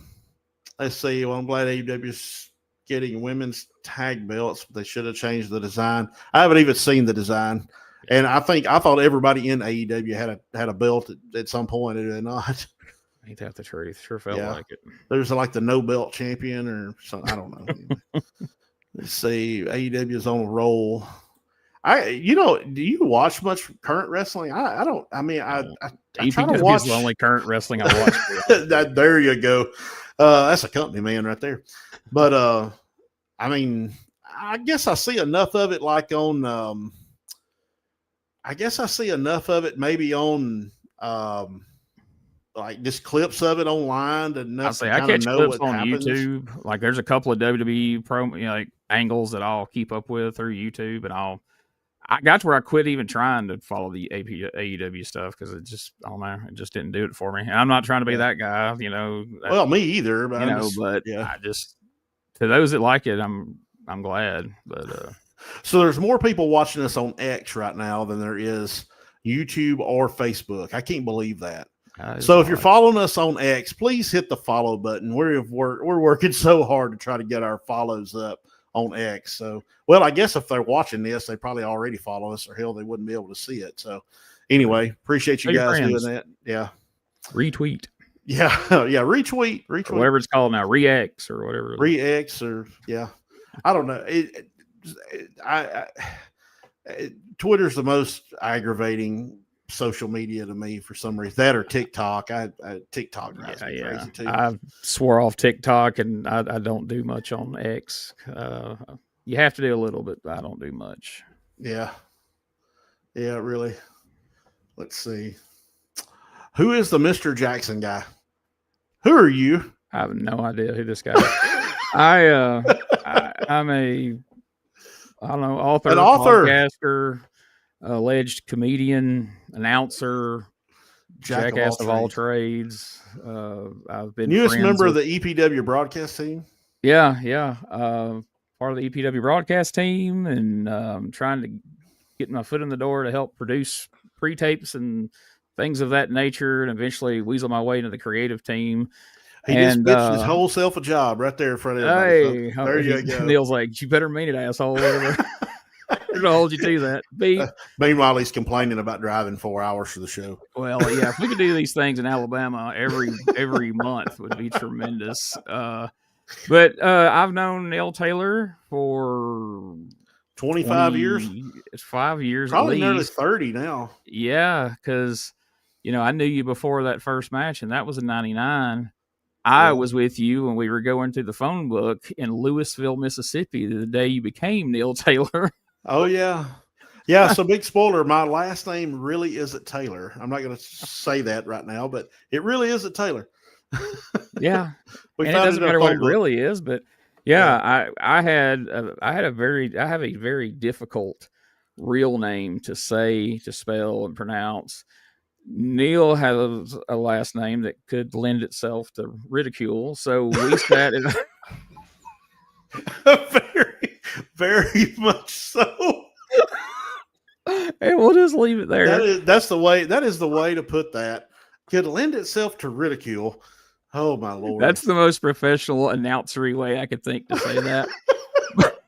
S5: see. Well, I'm glad AEW is getting women's tag belts. They should have changed the design. I haven't even seen the design, and I thought everybody in AEW had a belt at some point. Did they not?
S4: Ain't that the truth? Sure felt like it.
S5: There's like the no belt champion or something. I don't know. Let's see. AEW is on a roll. Do you watch much current wrestling? I don't. I mean, I try to watch
S4: the only current wrestling I watch.
S5: There you go. That's a company man right there. But I mean, I guess I see enough of it like on. I guess I see enough of it maybe on. Like just clips of it online to know.
S4: I catch clips on YouTube. Like there's a couple of WWE like angles that I'll keep up with through YouTube, and I got to where I quit even trying to follow the AEW stuff because it just I don't know, it just didn't do it for me. And I'm not trying to be that guy,
S5: Well, me either, but
S4: I just to those that like it, I'm glad. But
S5: so there's more people watching us on X right now than there is YouTube or Facebook. I can't believe that. So if you're following us on X, please hit the follow button. We're working so hard to try to get our follows up on X. So, well, I guess if they're watching this, they probably already follow us, or hell, they wouldn't be able to see it. So, anyway, appreciate you guys doing that. Yeah,
S4: retweet.
S5: Yeah, retweet,
S4: whatever it's called now, re-X or whatever.
S5: Re-X or I don't know. Twitter's the most aggravating social media to me for some reason. That or TikTok. TikTok drives me crazy too.
S4: I swore off TikTok and I don't do much on X. You have to do a little bit, but I don't do much.
S5: Yeah, really. Let's see. Who is the Mr. Jackson guy? Who are you?
S4: I have no idea who this guy is. I'm a author, podcaster, alleged comedian, announcer, jackass of all trades. I've been
S5: newest member of the EPW broadcast team.
S4: Yeah. Part of the EPW broadcast team, and trying to get my foot in the door to help produce pre-tapes and things of that nature, and eventually weasel my way into the creative team.
S5: He just bitched his whole self a job right there in front of everybody.
S4: Hey, there you go. Neil's like, you better mean it, asshole. Whatever. I'm gonna hold you to that.
S5: Meanwhile, he's complaining about driving 4 hours for the show.
S4: Well, yeah, if we could do these things in Alabama every month would be tremendous. But I've known Neil Taylor for
S5: 25 years.
S4: It's 5 years,
S5: probably nearly 30 now.
S4: Yeah, because I knew you before that first match, and that was in '99. I was with you when we were going through the phone book in Louisville, Mississippi, the day you became Neil Taylor.
S5: Oh, yeah. Yeah, so big spoiler, my last name really isn't Taylor. I'm not going to say that right now, but it really isn't Taylor.
S4: Yeah. And it doesn't matter what it really is, but I have a very difficult real name to say, to spell, and pronounce. Neil has a last name that could lend itself to ridicule, so we sat in
S5: very, very much so.
S4: And we'll just leave it there.
S5: That is the way to put that. Could lend itself to ridicule. Oh my Lord.
S4: That's the most professional announcery way I could think to say that.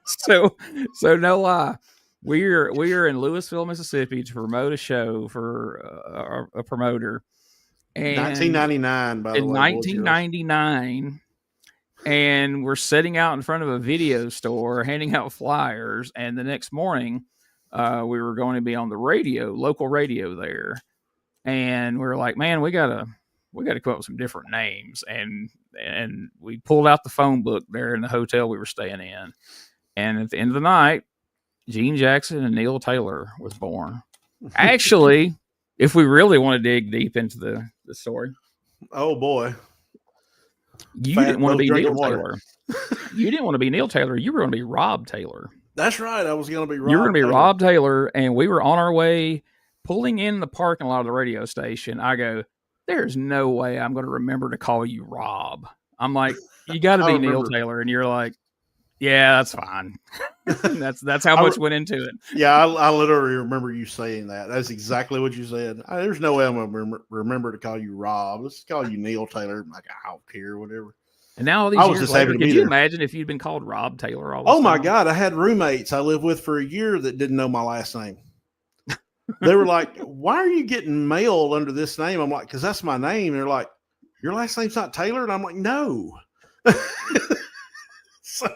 S4: So no lie. We're in Louisville, Mississippi to promote a show for a promoter. And
S5: 1999, by the way.
S4: In 1999, and we're sitting out in front of a video store handing out flyers. And the next morning, we were going to be on the radio, local radio there. And we were like, man, we gotta come up with some different names. And we pulled out the phone book there in the hotel we were staying in. And at the end of the night, Gene Jackson and Neil Taylor was born. Actually, if we really want to dig deep into the story.
S5: Oh boy.
S4: You didn't want to be Neil Taylor. You didn't want to be Neil Taylor. You were going to be Rob Taylor.
S5: That's right. I was going to be Rob.
S4: You were going to be
S5: Taylor.
S4: Rob Taylor, and we were on our way pulling in the parking lot of the radio station. I go, there's no way I'm going to remember to call you Rob. I'm like, you got to
S5: I
S4: be Neil
S5: remember.
S4: Taylor. And you're like, yeah, that's fine. that's how much went into it.
S5: Yeah, I literally remember you saying that. That's exactly what you said. There's no way I'm going to remember to call you Rob. Let's call you Neil Taylor. I'm like, I don't care, whatever.
S4: And now all these
S5: I was
S4: years
S5: just
S4: later,
S5: happy to
S4: could
S5: be
S4: you
S5: there.
S4: imagine if you'd been called Rob Taylor all this
S5: Oh my
S4: time?
S5: God, I had roommates I lived with for a year that didn't know my last name. They were like, why are you getting mail under this name? I'm like, because that's my name. They're like, your last name's not Taylor? And I'm like, no. So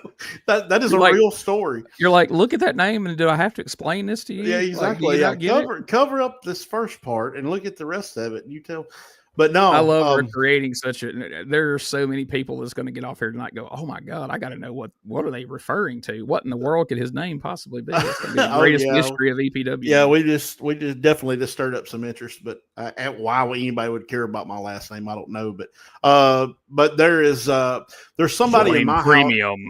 S5: that is
S4: You're
S5: a
S4: like,
S5: real story.
S4: You're like, look at that name, and do I have to explain this to you?
S5: Yeah,
S4: Like,
S5: exactly.
S4: do you not get it?
S5: Cover up this first part and look at the rest of it. And you tell. But no,
S4: I love creating such a. There are so many people that's going to get off here tonight. And go, oh my God, I got to know what are they referring to? What in the world could his name possibly be? It's going to be the greatest mystery of EPW.
S5: Yeah, we just definitely just stirred up some interest. But at why anybody would care about my last name, I don't know. But there's somebody in my
S4: premium.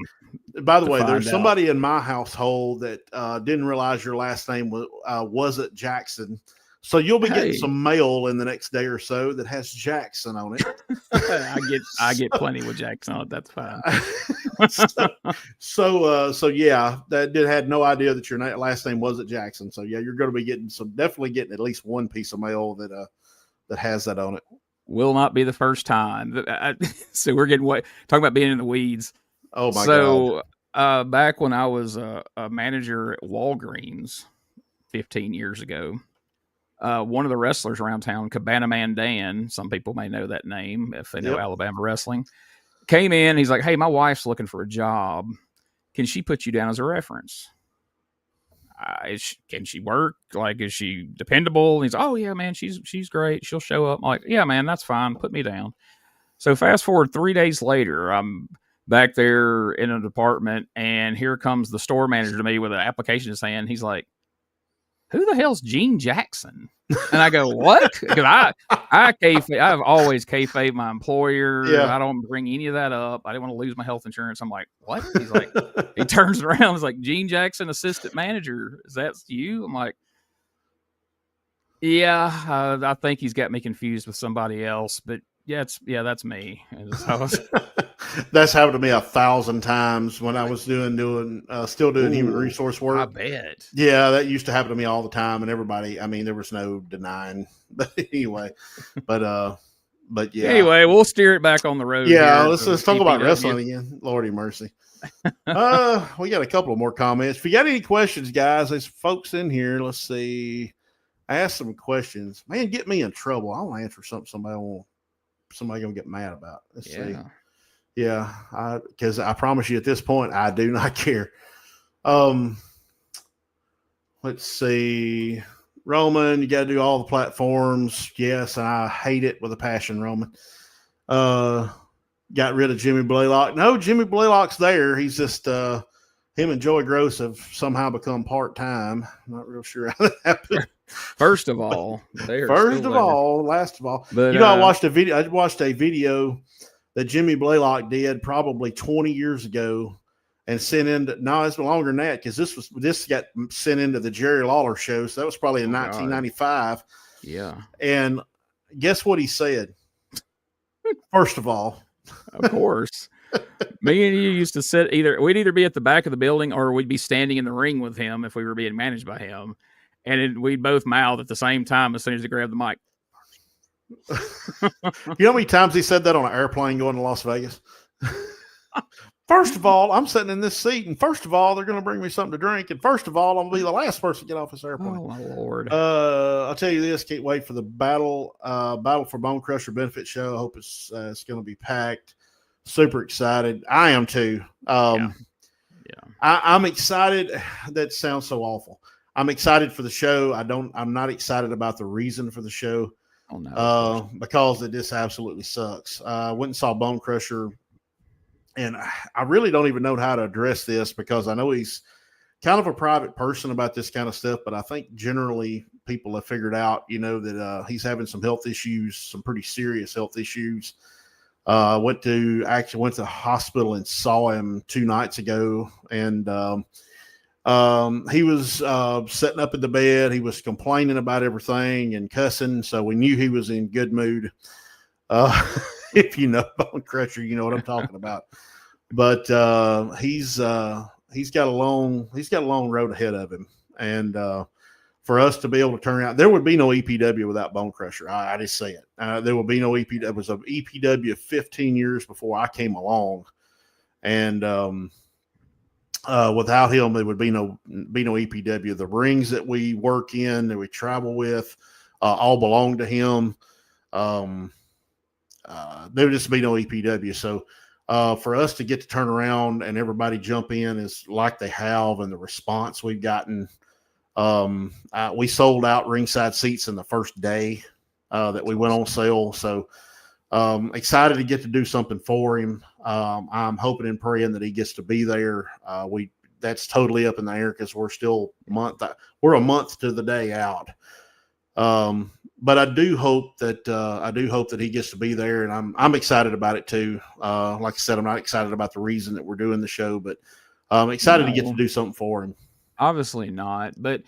S5: By the way, there's somebody in my household that didn't realize your last name wasn't Jackson. So you'll be getting some mail in the next day or so that has Jackson on it.
S4: I get plenty with Jackson on it. That's fine.
S5: So yeah, had no idea that your last name wasn't Jackson. So yeah, you're going to be definitely getting at least one piece of mail that has that on it.
S4: Will not be the first time. So we're getting talking about being in the weeds.
S5: Oh my God.
S4: So back when I was a manager at Walgreens 15 years ago, one of the wrestlers around town, Cabana Man Dan, some people may know that name if they know Alabama wrestling, came in. He's like, hey, my wife's looking for a job. Can she put you down as a reference? Can she work? Like, is she dependable? And he's, oh yeah, man, she's great. She'll show up. I'm like, yeah, man, that's fine. Put me down. So fast forward 3 days later, I'm back there in a department, and here comes the store manager to me with an application in his hand. He's like, who the hell's Gene Jackson? And I go, what? Because I've always kayfabe my employer.
S5: Yeah.
S4: I don't bring any of that up. I didn't want to lose my health insurance. I'm like, what? He's like, he turns around. He's like, Gene Jackson, assistant manager. Is that you? I'm like, yeah, I think he's got me confused with somebody else, but that's me.
S5: That's happened to me 1,000 times when I was still doing human resource work.
S4: I bet.
S5: Yeah, that used to happen to me all the time, and everybody. I mean, there was no denying. But anyway, but yeah.
S4: Anyway, we'll steer it back on the road.
S5: Yeah, let's talk about wrestling again. Lordy mercy. We got a couple of more comments. If you got any questions, guys, there's folks in here. Let's see. Ask some questions. Man, get me in trouble. I'll answer something somebody gonna get mad about. Let's see. Yeah, because I promise you at this point, I do not care. Let's see. Roman, you got to do all the platforms. Yes, and I hate it with a passion, Roman. Got rid of Jimmy Blaylock. No, Jimmy Blaylock's there. He's just him and Joey Gross have somehow become part-time. I'm not real sure how that happened.
S4: First of all,
S5: last of all. But, I watched a video that Jimmy Blaylock did probably 20 years ago and sent into, no, it's longer than that, because this got sent into the Jerry Lawler show. So that was probably in 1995.
S4: God. Yeah.
S5: And guess what he said? First of all,
S4: of course, me and you used to we'd either be at the back of the building or we'd be standing in the ring with him if we were being managed by him. And we'd both mouth at the same time as soon as he grabbed the mic.
S5: You know how many times he said that on an airplane going to Las Vegas? First of all, I'm sitting in this seat, and first of all, they're going to bring me something to drink, and first of all, I'm going to be the last person to get off this airplane.
S4: Oh, my Lord.
S5: I'll tell you this, can't wait for the Battle for Bone Crusher benefit show. I hope it's going to be packed. Super excited. I am too. I'm excited. That sounds so awful. I'm excited for the show. I'm not excited about the reason for the show.
S4: Oh, no.
S5: Because it just absolutely sucks. I went and saw Bone Crusher, and I really don't even know how to address this, because I know he's kind of a private person about this kind of stuff, but I think generally people have figured out, that he's having some health issues, some pretty serious health issues. Went to the hospital and saw him 2 nights ago, and He was sitting up in the bed. He was complaining about everything and cussing. So we knew he was in good mood. If you know Bone Crusher, you know what I'm talking about. But he's got a long road ahead of him. And for us to be able to turn out, there would be no EPW without Bone Crusher. I just say it. There will be no EPW. It was an EPW 15 years before I came along. And without him, there would be no EPW. The rings that we work in, that we travel with, all belong to him. There would just be no EPW. So for us to get to turn around and everybody jump in is like they have, and the response we've gotten. We sold out ringside seats in the first day that we went on sale. So excited to get to do something for him. I'm hoping and praying that he gets to be there. That's totally up in the air because we're still a month to the day out. But I do hope that he gets to be there, and I'm excited about it too. Like I said, I'm not excited about the reason that we're doing the show, but I'm excited to get to do something for him.
S4: Obviously not, but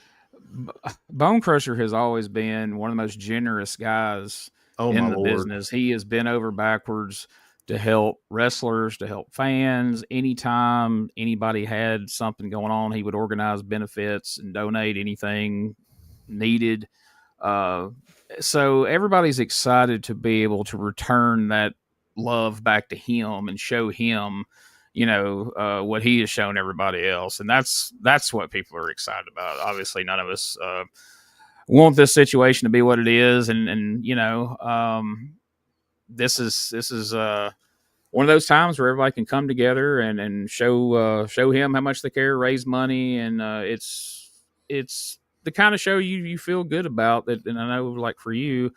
S4: Bone Crusher has always been one of the most generous guys in the business. He has been over backwards to help wrestlers, to help fans. Anytime anybody had something going on, he would organize benefits and donate anything needed. So everybody's excited to be able to return that love back to him and show him, what he has shown everybody else. And that's what people are excited about. Obviously, none of us want this situation to be what it is. And this is one of those times where everybody can come together and show him how much they care, raise money. And it's the kind of show you feel good about that. And I know, like, for you,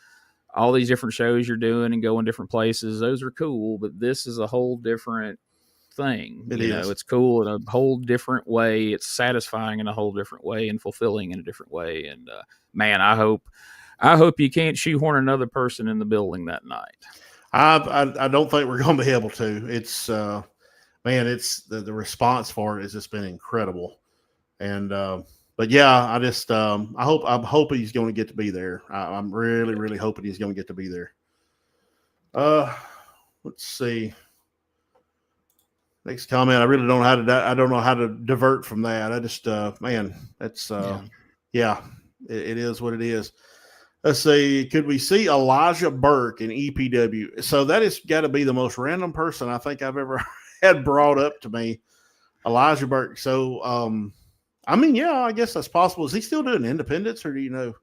S4: all these different shows you're doing and going different places, those are cool, but this is a whole different thing. It's cool in a whole different way. It's satisfying in a whole different way and fulfilling in a different way. And man, I hope you can't shoehorn another person in the building that night.
S5: I don't think we're going to be able to. It's it's the response for it has just been incredible. And but yeah, I'm hoping he's going to get to be there. I'm really, really hoping he's going to get to be there. Let's see. Next comment. I really don't know how to divert from that. I just, that's, it is what it is. Let's see. Could we see Elijah Burke in EPW? So that has got to be the most random person I think I've ever had brought up to me. Elijah Burke. So, I guess that's possible. Is he still doing independence, or do you know?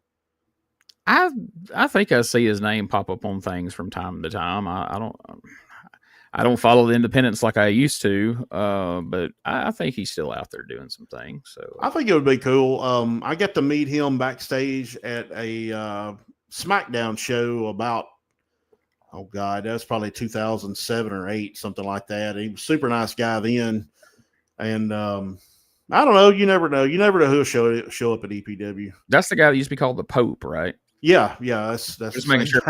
S4: I think I see his name pop up on things from time to time. I don't follow the independents like I used to, but I think he's still out there doing some things. So
S5: I think it would be cool. I got to meet him backstage at a SmackDown show about, that was probably 2007 or 8, something like that. He was a super nice guy then. And I don't know. You never know. You never know who'll show up at EPW.
S4: That's the guy that used to be called the Pope, right?
S5: Yeah. That's
S4: just making sure.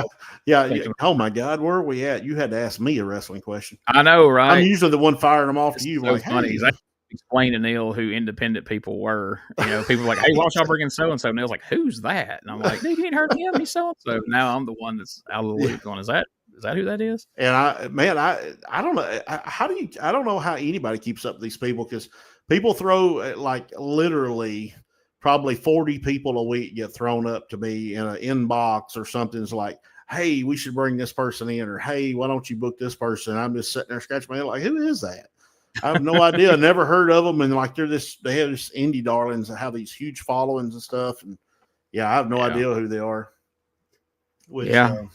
S5: Yeah. Oh my God, where are we at? You had to ask me a wrestling question.
S4: I know, right?
S5: I'm usually the one firing them off to you.
S4: So funny. Hey. Explain to Neil who independent people were. People were like, "Hey, why don't y'all bring in so and so?" Neil's like, "Who's that?" And I'm like, "Dude, you ain't heard of him? He's so and so." Now I'm the one that's out of the loop. Going, is that who that is?
S5: And I don't know. I don't know how anybody keeps up with these people, because people throw literally probably 40 people a week get thrown up to me in an inbox or something. It's like, "Hey, we should bring this person in," or "Hey, why don't you book this person?" I'm just sitting there scratching my head like, who is that? I have no idea. Never heard of them. And like they have this indie darlings that have these huge followings and stuff. And I have no idea who they are. Which, I'm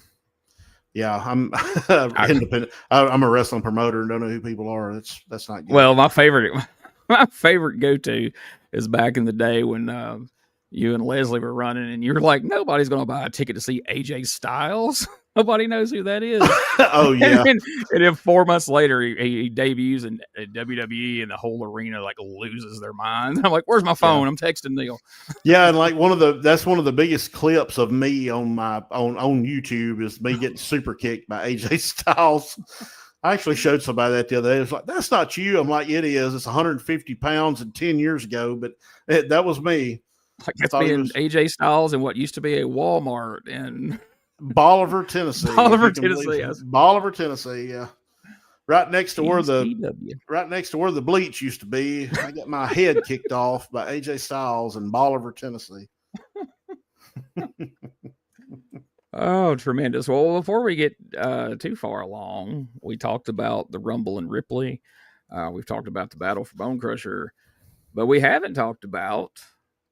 S5: independent. I'm a wrestling promoter and don't know who people are. That's not good.
S4: Well, my favorite go-to is back in the day when you and Leslie were running, and you're like, nobody's going to buy a ticket to see AJ Styles. Nobody knows who that is.
S5: Oh, yeah.
S4: And then 4 months later, he debuts in WWE, and the whole arena loses their minds. I'm like, where's my phone? Yeah. I'm texting Neil.
S5: Yeah, and that's one of the biggest clips of me on my on YouTube is me getting super kicked by AJ Styles. I actually showed somebody that the other day. It was like, that's not you. I'm like, it is. It's 150 pounds and 10 years ago, but that was me.
S4: Like that's being AJ Styles in what used to be a Walmart in
S5: Bolivar, Tennessee.
S4: Bolivar, Tennessee.
S5: Bolivar, Tennessee. Yeah, right next to where the
S4: EPW.
S5: bleach used to be. I got my head kicked off by AJ Styles in Bolivar, Tennessee.
S4: Oh, tremendous. Well, before we get too far along, we talked about the Rumble and Ripley. We've talked about the Battle for Bone Crusher, but we haven't talked about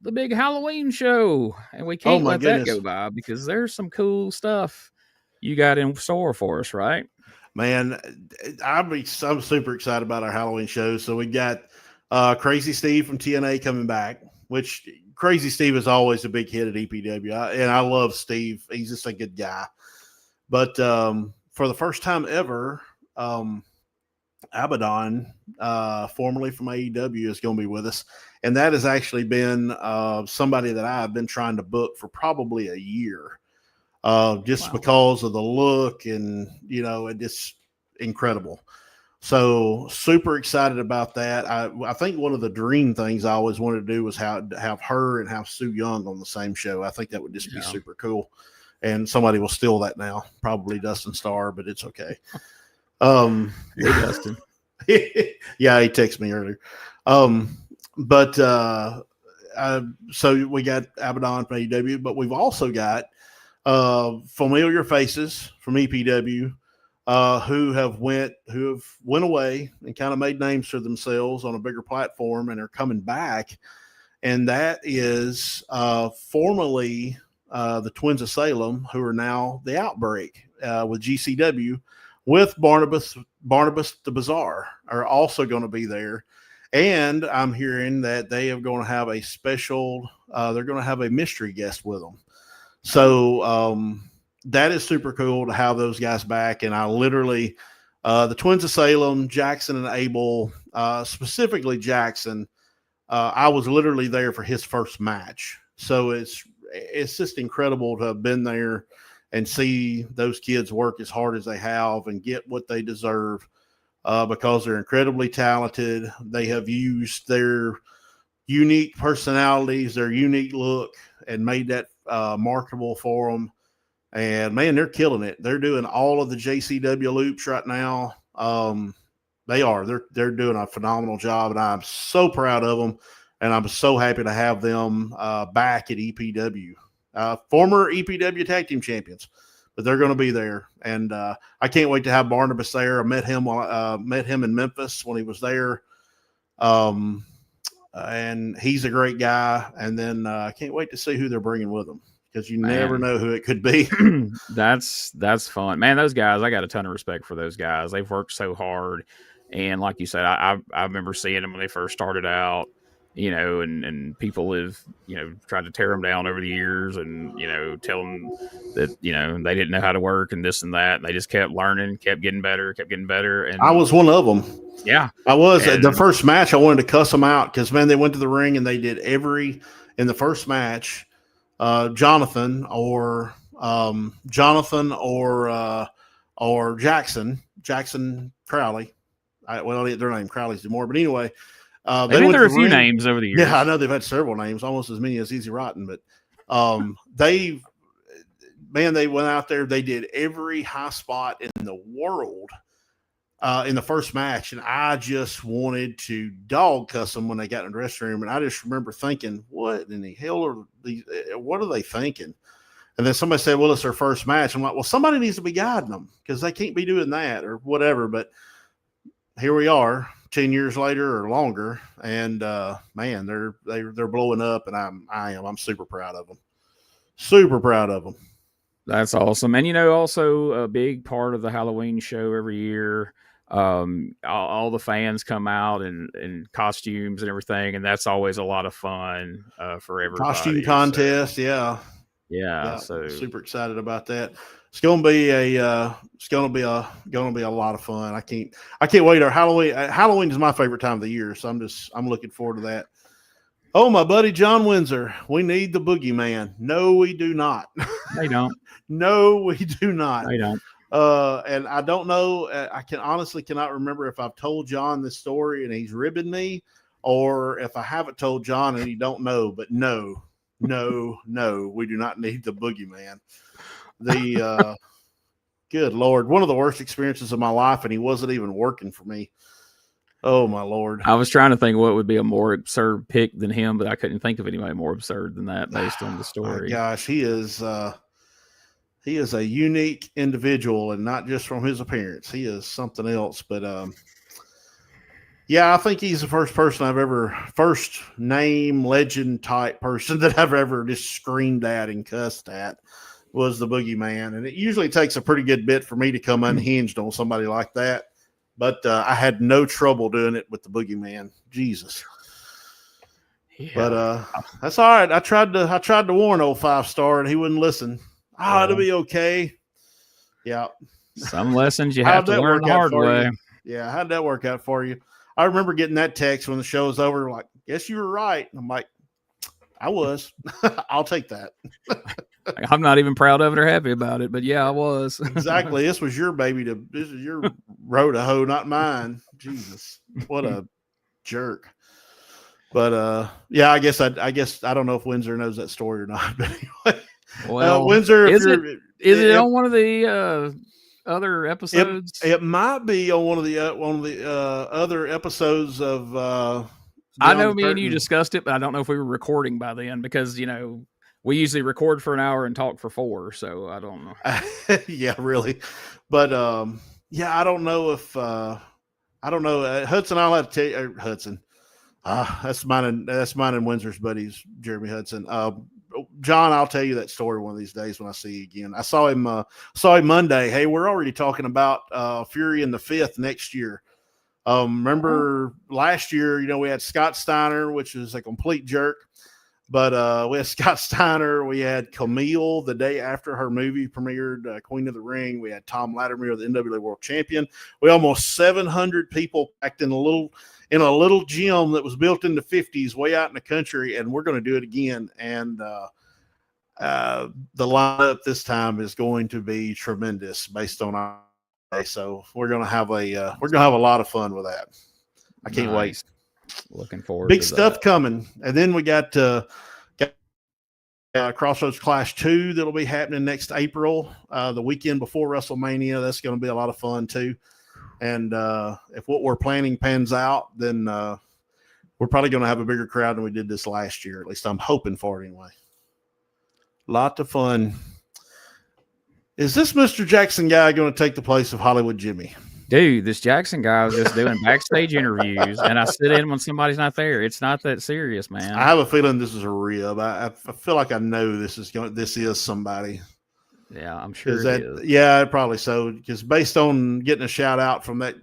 S4: the big Halloween show. And we can't let that go by because there's some cool stuff you got in store for us, right?
S5: Man, I'm super excited about our Halloween show. So we got Crazy Steve from TNA coming back, which Crazy Steve is always a big hit at EPW. And I love Steve. He's just a good guy. But for the first time ever, Abaddon, formerly from AEW, is going to be with us. And that has actually been somebody that I've been trying to book for probably a year. Just because of the look and, it's incredible. So super excited about that. I think one of the dream things I always wanted to do was have her and have Sue Young on the same show. I think that would just be super cool. And somebody will steal that now, probably Dustin Starr, but it's okay.
S4: Hey, Dustin.
S5: Yeah, he texted me earlier. So we got Abaddon from AEW, but we've also got familiar faces from EPW who have went away and kind of made names for themselves on a bigger platform and are coming back. And that is formerly the Twins of Salem, who are now the Outbreak with GCW, with Barnabas the Bizarre are also going to be there. And I'm hearing that they are going to have a special, they're going to have a mystery guest with them. So that is super cool to have those guys back. And I literally, the Twins of Salem, Jackson and Abel, specifically Jackson, I was literally there for his first match. So it's just incredible to have been there and see those kids work as hard as they have and get what they deserve because they're incredibly talented. They have used their unique personalities, their unique look, and made that marketable for them. And man, they're killing it. They're doing all of the JCW loops right now. They're doing a phenomenal job, and I'm so proud of them. And I'm so happy to have them back at EPW. Former EPW tag team champions, but they're going to be there. And I can't wait to have Barnabas there. I met him in Memphis when he was there. And he's a great guy. And then I can't wait to see who they're bringing with them, because you never know who it could be.
S4: That's fun, man. Those guys, I got a ton of respect for those guys. They've worked so hard. And like you said, I remember seeing them when they first started out, and people have, tried to tear them down over the years and, tell them that, they didn't know how to work and this and that. And they just kept learning, kept getting better. And
S5: I was one of them.
S4: Yeah.
S5: I was. At the first match, I wanted to cuss them out because, man, they went to the ring and they did in the first match, Jonathan or Jackson Crowley. Their name Crowley's more, but anyway,
S4: they've had a few names over the years.
S5: Yeah, I know they've had several names, almost as many as Easy Rotten, but they went out there. They did every high spot in the world in the first match, and I just wanted to dog cuss them when they got in the dressing room. And I just remember thinking, what in the hell are these? What are they thinking? And then somebody said, well, it's their first match. I'm like, well, somebody needs to be guiding them because they can't be doing that or whatever. But here we are 10 years later or longer. And man, they're blowing up, and I'm super proud of them. Super proud of them.
S4: That's awesome. And, also a big part of the Halloween show every year, all the fans come out in costumes and everything. And that's always a lot of fun for everybody.
S5: Costume contest.
S4: So, yeah. So
S5: super excited about that. It's going to be a lot of fun. I can't wait. Our Halloween is my favorite time of the year, so I'm looking forward to that. Oh, my buddy John Windsor, we need the boogeyman. No, we do not.
S4: They don't.
S5: No, we do not.
S4: They don't.
S5: And I don't know. I can honestly cannot remember if I've told John this story and he's ribbing me, or if I haven't told John and he don't know. But no, we do not need the boogeyman. The good Lord, one of the worst experiences of my life, and he wasn't even working for me. Oh my Lord!
S4: I was trying to think what would be a more absurd pick than him, but I couldn't think of anybody more absurd than that based on the story.
S5: My gosh, he is a unique individual, and not just from his appearance. He is something else. But yeah, I think he's the first name legend type person that I've ever just screamed at and cussed at was the boogeyman. And it usually takes a pretty good bit for me to come unhinged on somebody like that. But I had no trouble doing it with the boogeyman. Jesus.
S4: Yeah.
S5: But that's all right. I tried to warn old 5-star, and he wouldn't listen. It'll be okay. Yeah.
S4: Some lessons you have to learn the hard way.
S5: Yeah. How'd that work out for you? I remember getting that text when the show was over, like, guess you were right. And I'm like, I was. I'll take that.
S4: I'm not even proud of it or happy about it, but yeah, I was.
S5: Exactly. This was your baby. This is your road to hoe, not mine. Jesus. What a jerk. But yeah, I guess I don't know if Windsor knows that story or not. But anyway.
S4: Well,
S5: Windsor,
S4: is it on one of the other episodes?
S5: It might be on one of the other episodes of.
S4: I know me and you discussed it, but I don't know if we were recording by then because we usually record for an hour and talk for 4, so I don't know.
S5: Yeah, really, but yeah, I don't know if I don't know Hudson. I'll have to tell you, Hudson. That's mine and Windsor's buddies, Jeremy Hudson. John, I'll tell you that story one of these days when I see you again. I saw him Monday. Hey, we're already talking about Fury in the 5th next year. Remember last year, we had Scott Steiner, which is a complete jerk. But we had Scott Steiner. We had Camille the day after her movie premiered, Queen of the Ring. We had Tom Latimer, the NWA World Champion. We almost 700 people packed in a little gym that was built in the 50s way out in the country, and we're going to do it again. And the lineup this time is going to be tremendous based on our day. So we're going to have a lot of fun with that. I can't wait.
S4: Looking forward.
S5: Big
S4: to
S5: stuff
S4: that.
S5: coming. And then we got Crossroads Clash 2 that'll be happening next April, the weekend before WrestleMania. That's going to be a lot of fun too. And if what we're planning pans out, then we're probably going to have a bigger crowd than we did this last year. At least I'm hoping for it anyway. Lot of fun. Is this Mr. Jackson guy going to take the place of Hollywood Jimmy?
S4: Dude, this Jackson guy was just doing backstage interviews, and I sit in when somebody's not there. It's not that serious, man.
S5: I have a feeling this is a rib. I feel like I know this is somebody.
S4: Yeah, I'm sure it is.
S5: Yeah, probably so. Because based on getting a shout out from that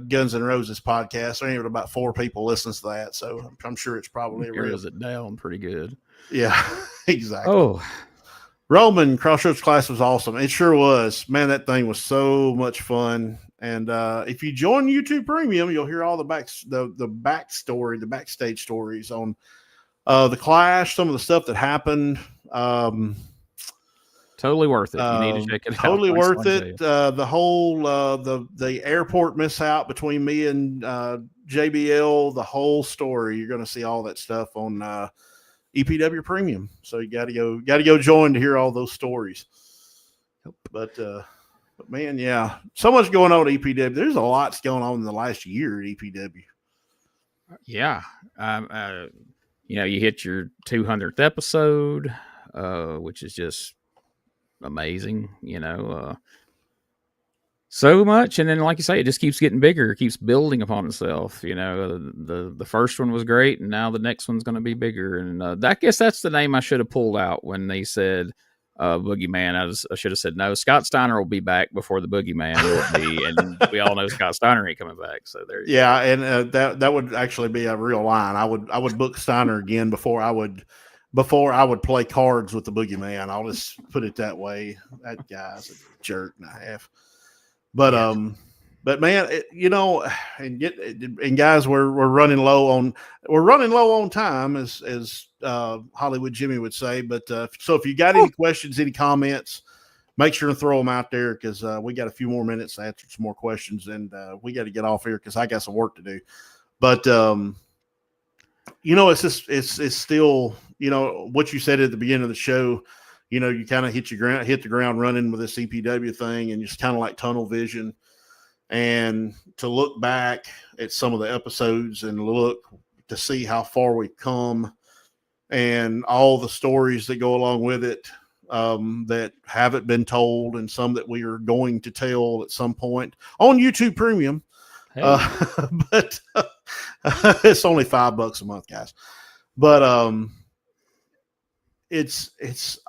S5: Guns N' Roses podcast, there ain't about 4 people listening to that. So I'm sure it's probably a rib.
S4: It down pretty good.
S5: Yeah, exactly.
S4: Oh,
S5: Roman Crossroads Class was awesome. It sure was. Man, that thing was so much fun. And if you join YouTube Premium, you'll hear all the backstory, the backstage stories on the Clash, some of the stuff that happened.
S4: Totally worth it. You need to check it out.
S5: Totally worth it. The whole the airport mishap between me and JBL, the whole story. You're going to see all that stuff on EPW Premium. So you got to go join to hear all those stories. But man, yeah, so much going on at EPW. There's a lot going on in the last year at EPW.
S4: Yeah. You hit your 200th episode, which is just amazing, so much. And then, like you say, it just keeps getting bigger. It keeps building upon itself. The first one was great, and now the next one's going to be bigger. And I guess that's the name I should have pulled out when they said Boogeyman. I should have said, no, Scott Steiner will be back before the Boogeyman will be. And we all know Scott Steiner ain't coming back. So there you
S5: go. And that would actually be a real line. I would book Steiner again before I would play cards with the Boogeyman. I'll just put it that way. That guy's a jerk and a half. But man, and guys, we're running low on time, as Hollywood Jimmy would say. But so if you got any questions, any comments, make sure and throw them out there because we got a few more minutes to answer some more questions, and we got to get off here because I got some work to do. But it's still, what you said at the beginning of the show. You kind of hit the ground running with this EPW thing, and just kind of like tunnel vision. And to look back at some of the episodes and look to see how far we've come, and all the stories that go along with it that haven't been told, and some that we are going to tell at some point on YouTube Premium. Hey. But it's only $5 a month, guys. But it's just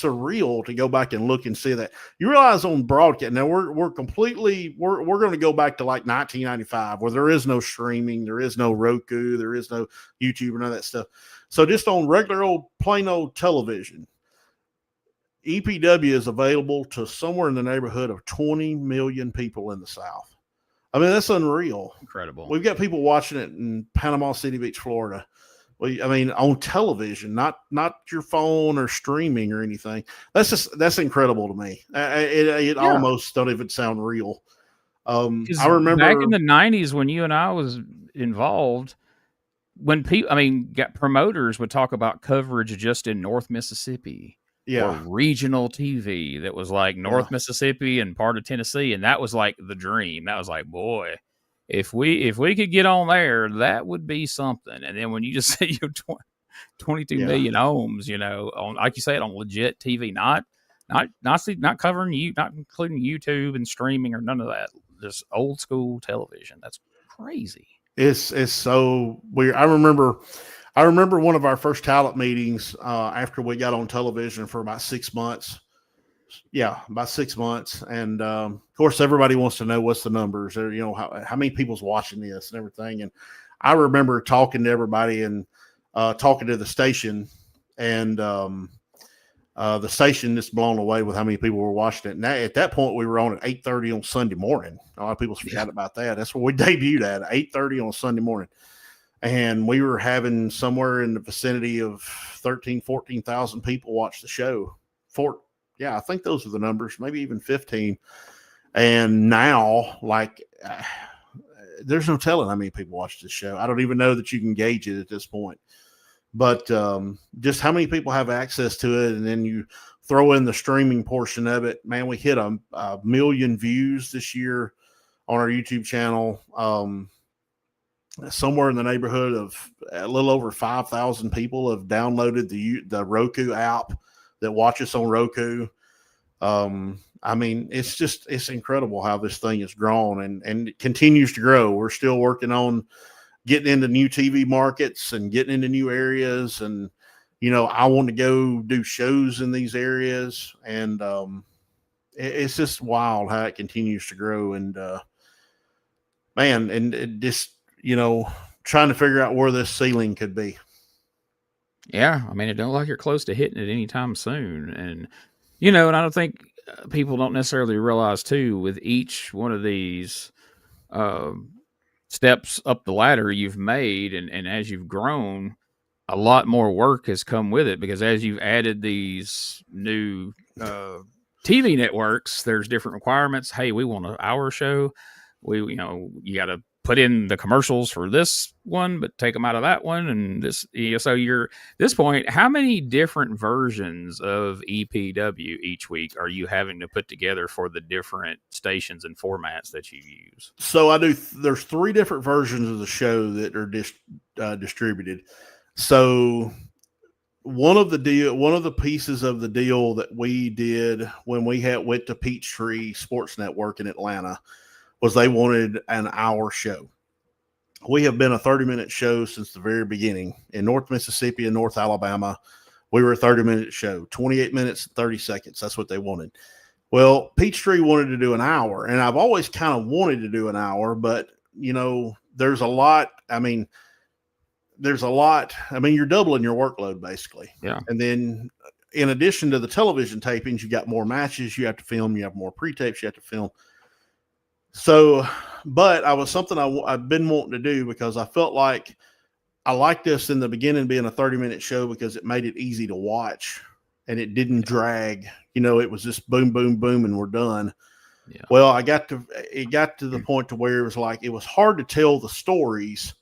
S5: surreal to go back and look and see that. You realize on broadcast now we're going to go back to like 1995 where there is no streaming, there is no Roku, there is no YouTube, and all that stuff. So just on regular old plain old television, EPW is available to somewhere in the neighborhood of 20 million people in the South. I mean, that's unreal.
S4: Incredible.
S5: We've got people watching it in Panama City Beach, Florida. On television, not your phone or streaming or anything. That's incredible to me. It almost don't even sound real. I remember
S4: back in the 90s when you and I was involved, when promoters would talk about coverage just in North Mississippi, or regional TV that was like North Mississippi and part of Tennessee, and that was like the dream. That was like, boy, if we could get on there, that would be something. And then when you just say you're 22 million homes, on, like you said, on legit TV, not covering you, not including YouTube and streaming or none of that, just old school television. That's crazy.
S5: It's so weird. I remember one of our first talent meetings after we got on television for about 6 months. Yeah, about 6 months. And of course, everybody wants to know what's the numbers, or how many people's watching this and everything. And I remember talking to everybody and talking to the station, and the station just blown away with how many people were watching it. And at that point, we were on at 8:30 on Sunday morning. A lot of people forgot about that. That's where we debuted at 8:30 on Sunday morning. And we were having somewhere in the vicinity of 14,000 people watch the show. I think those are the numbers, maybe even 15. And now, there's no telling how many people watch this show. I don't even know that you can gauge it at this point. But just how many people have access to it, and then you throw in the streaming portion of it. Man, we hit a million views this year on our YouTube channel. Somewhere in the neighborhood of a little over 5,000 people have downloaded the Roku app that watch us on Roku. It's incredible how this thing has grown and it continues to grow. We're still working on getting into new TV markets and getting into new areas. And, I want to go do shows in these areas. And it's just wild how it continues to grow. And, and it just, trying to figure out where this ceiling could be.
S4: Yeah. I mean, it don't look like you're close to hitting it anytime soon. And, and I don't think people don't necessarily realize too, with each one of these steps up the ladder you've made, and as you've grown, a lot more work has come with it, because as you've added these new TV networks, there's different requirements. Hey, we want an hour show. You got to put in the commercials for this one, but take them out of that one. And this, so you're this point, how many different versions of EPW each week are you having to put together for the different stations and formats that you use?
S5: So there's 3 different versions of the show that are distributed. So one of the pieces of the deal that we did when we went to Peachtree Sports Network in Atlanta was they wanted an hour show. We have been a 30-minute show since the very beginning. In North Mississippi and North Alabama, we were a 30-minute show, 28 minutes, 30 seconds. That's what they wanted. Well, Peachtree wanted to do an hour, and I've always kind of wanted to do an hour, but, there's a lot. You're doubling your workload, basically.
S4: Yeah.
S5: And then in addition to the television tapings, you got more matches you have to film. You have more pre-tapes you have to film. So, but I was something I've been wanting to do, because I felt like I liked this in the beginning being a 30-minute show because it made it easy to watch. and it didn't drag. It was just boom, boom, boom, and we're done.
S4: Yeah.
S5: Well, it got to the point to where it was like, it was hard to tell the stories.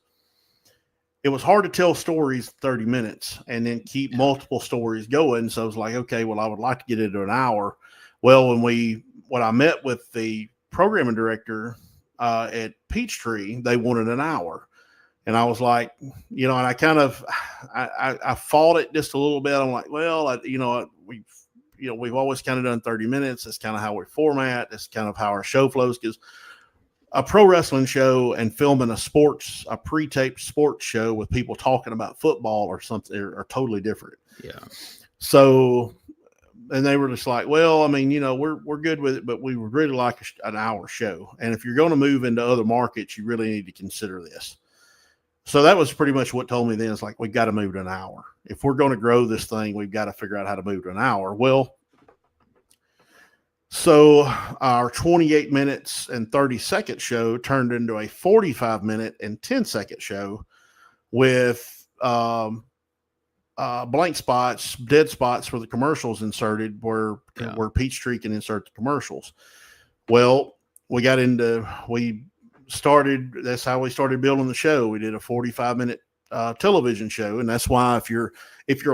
S5: It was hard to tell stories 30 minutes and then keep multiple stories going. So I was like, okay, well, I would like to get into an hour. Well, when I met with the programming director at Peachtree, they wanted an hour. And I was like, and I kind of, I fought it just a little bit. I'm like, well, we've always kind of done 30 minutes. That's kind of how we format. That's kind of how our show flows. Because a pro wrestling show and filming a pre-taped sports show with people talking about football or something are totally different.
S4: Yeah.
S5: So, and they were just like, well, I mean, we're good with it, but we would really like an hour show. And if you're going to move into other markets, you really need to consider this. So that was pretty much what told me then. It's like, we've got to move to an hour. If we're going to grow this thing, we've got to figure out how to move to an hour. Well, so our 28 minutes and 30-second show turned into a 45-minute and 10-second show with blank spots, dead spots for the commercials inserted where Peachtree can insert the commercials. Well, that's how we started building the show. We did a 45-minute television show. And that's why if you're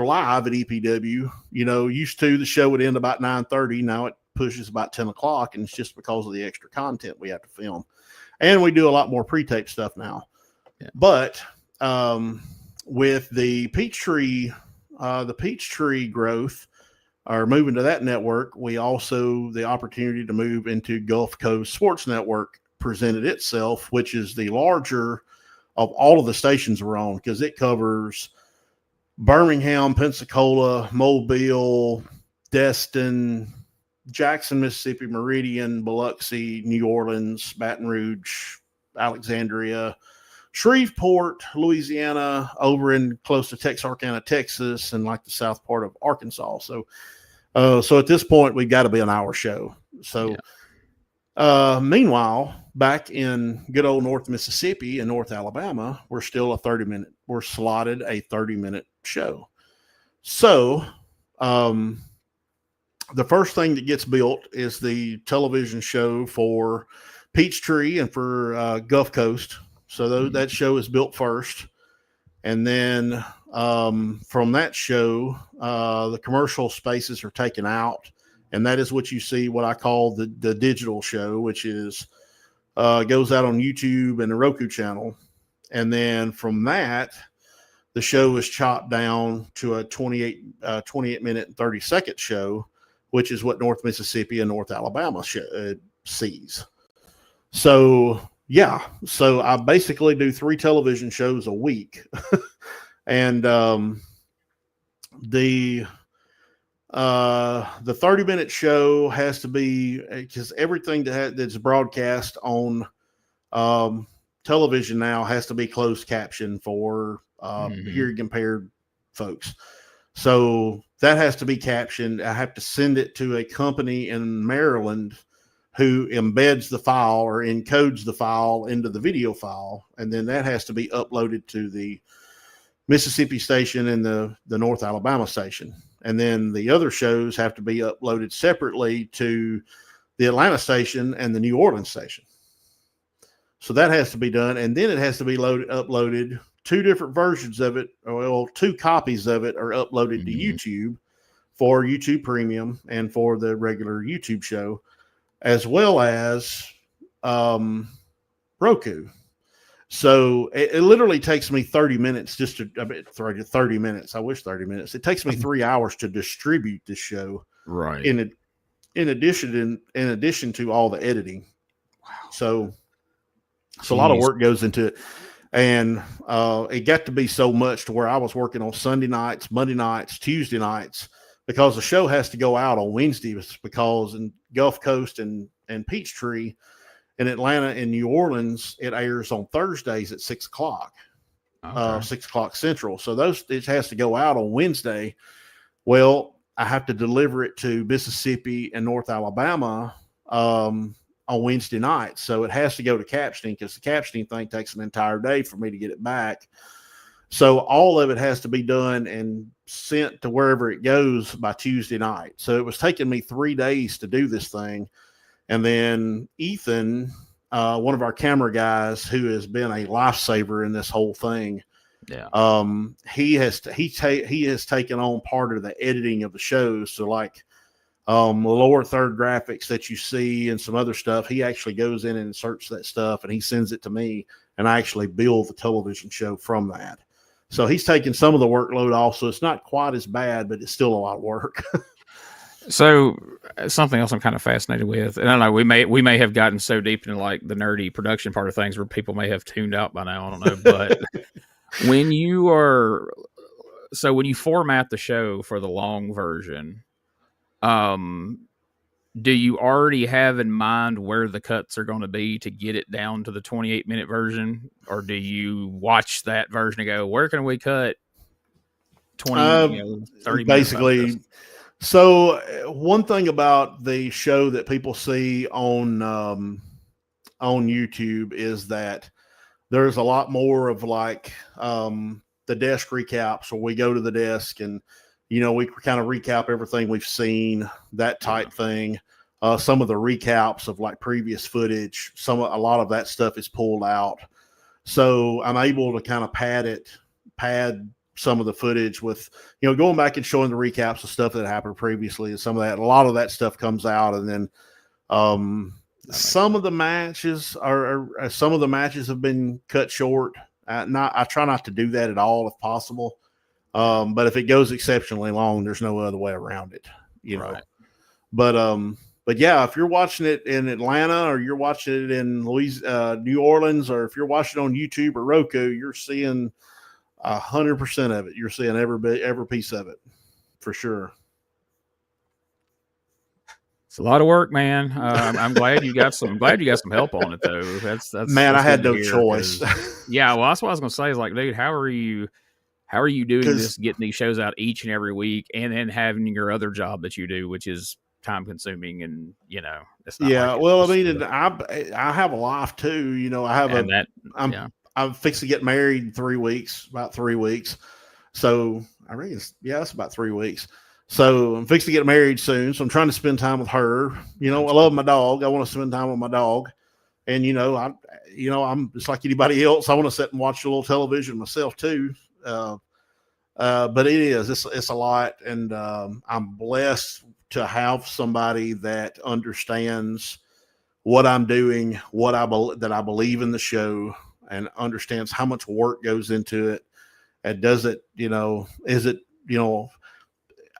S5: live at EPW, used to the show would end about 9:30. Now it pushes about 10 o'clock, and it's just because of the extra content we have to film. And we do a lot more pre-tape stuff now. Yeah. But with the Peachtree growth, or moving to that network, we also, the opportunity to move into Gulf Coast Sports Network presented itself, which is the larger of all of the stations we're on, because it covers Birmingham, Pensacola, Mobile, Destin, Jackson, Mississippi, Meridian, Biloxi, New Orleans, Baton Rouge, Alexandria, Shreveport, Louisiana, over in close to Texarkana, Texas, and like the south part of Arkansas. So at this point, we've got to be an hour show. So, meanwhile, back in good old North Mississippi and North Alabama, we're slotted a 30-minute show. So, the first thing that gets built is the television show for Peachtree and for Gulf Coast. So that show is built first. And then from that show, the commercial spaces are taken out. And that is what you see, what I call the digital show, which is goes out on YouTube and the Roku channel. And then from that, the show is chopped down to a 28 minute and 30-second show, which is what North Mississippi and North Alabama sees. So I basically do 3 television shows a week. And the 30-minute show has to be, because everything that's broadcast on television now has to be closed caption for hearing impaired folks. So that has to be captioned. I have to send it to a company in Maryland who embeds the file or encodes the file into the video file. And then that has to be uploaded to the Mississippi station and the North Alabama station. And then the other shows have to be uploaded separately to the Atlanta station and the New Orleans station. So that has to be done. And then it has to be uploaded. 2 different versions of it, or 2 copies of it are uploaded to YouTube for YouTube Premium and for the regular YouTube show, as well as Roku. So it literally takes me 30 minutes just to, 30 minutes. I wish 30 minutes. It takes me 3 hours to distribute this show.
S1: Right.
S5: In addition to all the editing. Wow. So a lot of work goes into it. And it got to be so much to where I was working on Sunday nights, Monday nights, Tuesday nights, because the show has to go out on Wednesdays, because in Gulf Coast and Peachtree, in Atlanta and New Orleans, it airs on Thursdays at 6 o'clock, 6 o'clock Central. So it has to go out on Wednesday. Well, I have to deliver it to Mississippi and North Alabama on Wednesday night. So it has to go to captioning, because the captioning thing takes an entire day for me to get it back. So all of it has to be done and sent to wherever it goes by Tuesday night. So it was taking me 3 days to do this thing. And then Ethan, one of our camera guys who has been a lifesaver in this whole thing, he has taken on part of the editing of the shows. So like the lower third graphics that you see and some other stuff, he actually goes in and inserts that stuff and he sends it to me, and I actually build the television show from that. So he's taking some of the workload off, so it's not quite as bad, but it's still a lot of work.
S4: So something else I'm kind of fascinated with, and I don't know, we may have gotten so deep into like the nerdy production part of things where people may have tuned out by now. I don't know, but when you format the show for the long version, do you already have in mind where the cuts are going to be to get it down to the 28-minute version? Or do you watch that version and go, where can we cut 20, 30
S5: basically
S4: minutes?
S5: So one thing about the show that people see on YouTube is that there's a lot more of like the desk recaps, where we go to the desk and we kind of recap everything we've seen, that type thing. Some of the recaps of like previous footage, a lot of that stuff is pulled out. So I'm able to kind of pad some of the footage with, going back and showing the recaps of stuff that happened previously, and some of that, a lot of that stuff comes out. And then some of the matches have been cut short. I try not to do that at all if possible. But if it goes exceptionally long, there's no other way around it,
S4: Right.
S5: But yeah, if you're watching it in Atlanta, or you're watching it in New Orleans, or if you're watching it on YouTube or Roku, you're seeing 100% of it. You're seeing every piece of it, for sure.
S4: It's a lot of work, man. I'm glad you got some help on it though. That's
S5: man, I had no choice.
S4: Yeah, well, that's what I was gonna say. Is like, dude, how are you doing this, getting these shows out each and every week, and then having your other job that you do, which is time consuming, and it's not.
S5: Yeah,
S4: like
S5: well, I mean, I have a life too. I have I'm fixing to get married in about 3 weeks. So I reckon it's about 3 weeks. So I'm fixing to get married soon. So I'm trying to spend time with her. I love my dog. I want to spend time with my dog. And I'm just like anybody else. I want to sit and watch a little television myself too. But it's a lot, and I'm blessed to have somebody that understands what I'm doing, that I believe in the show, and understands how much work goes into it, and does it,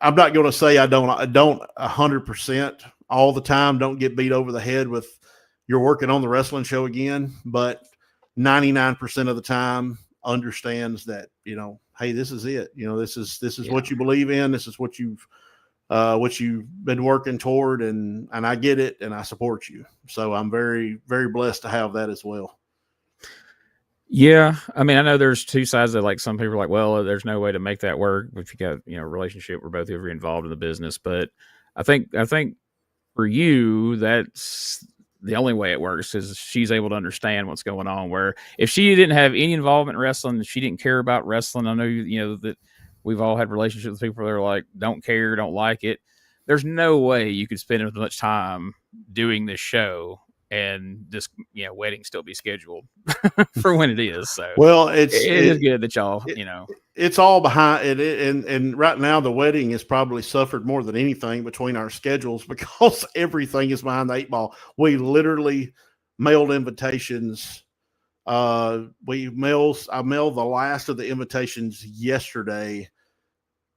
S5: I'm not going to say I don't 100% all the time. Don't get beat over the head with you're working on the wrestling show again, but 99% of the time understands that, hey, this is it. This is what you believe in. This is what you've been working toward, and I get it, and I support you. So I'm very, very blessed to have that as well.
S4: Yeah, I mean, I know there's two sides that, like, some people are like, well, there's no way to make that work if you got a relationship where both of you are involved in the business. But I think for you, that's the only way it works, is she's able to understand what's going on. Where if she didn't have any involvement in wrestling, she didn't care about wrestling, I know that we've all had relationships with people that are like, don't care, don't like it. There's no way you could spend as much time doing this show and this wedding still be scheduled for when it is. So
S5: well, it
S4: is good that y'all
S5: it's all behind it, and right now the wedding has probably suffered more than anything between our schedules, because everything is behind the 8 ball. We literally mailed invitations. I mailed the last of the invitations yesterday.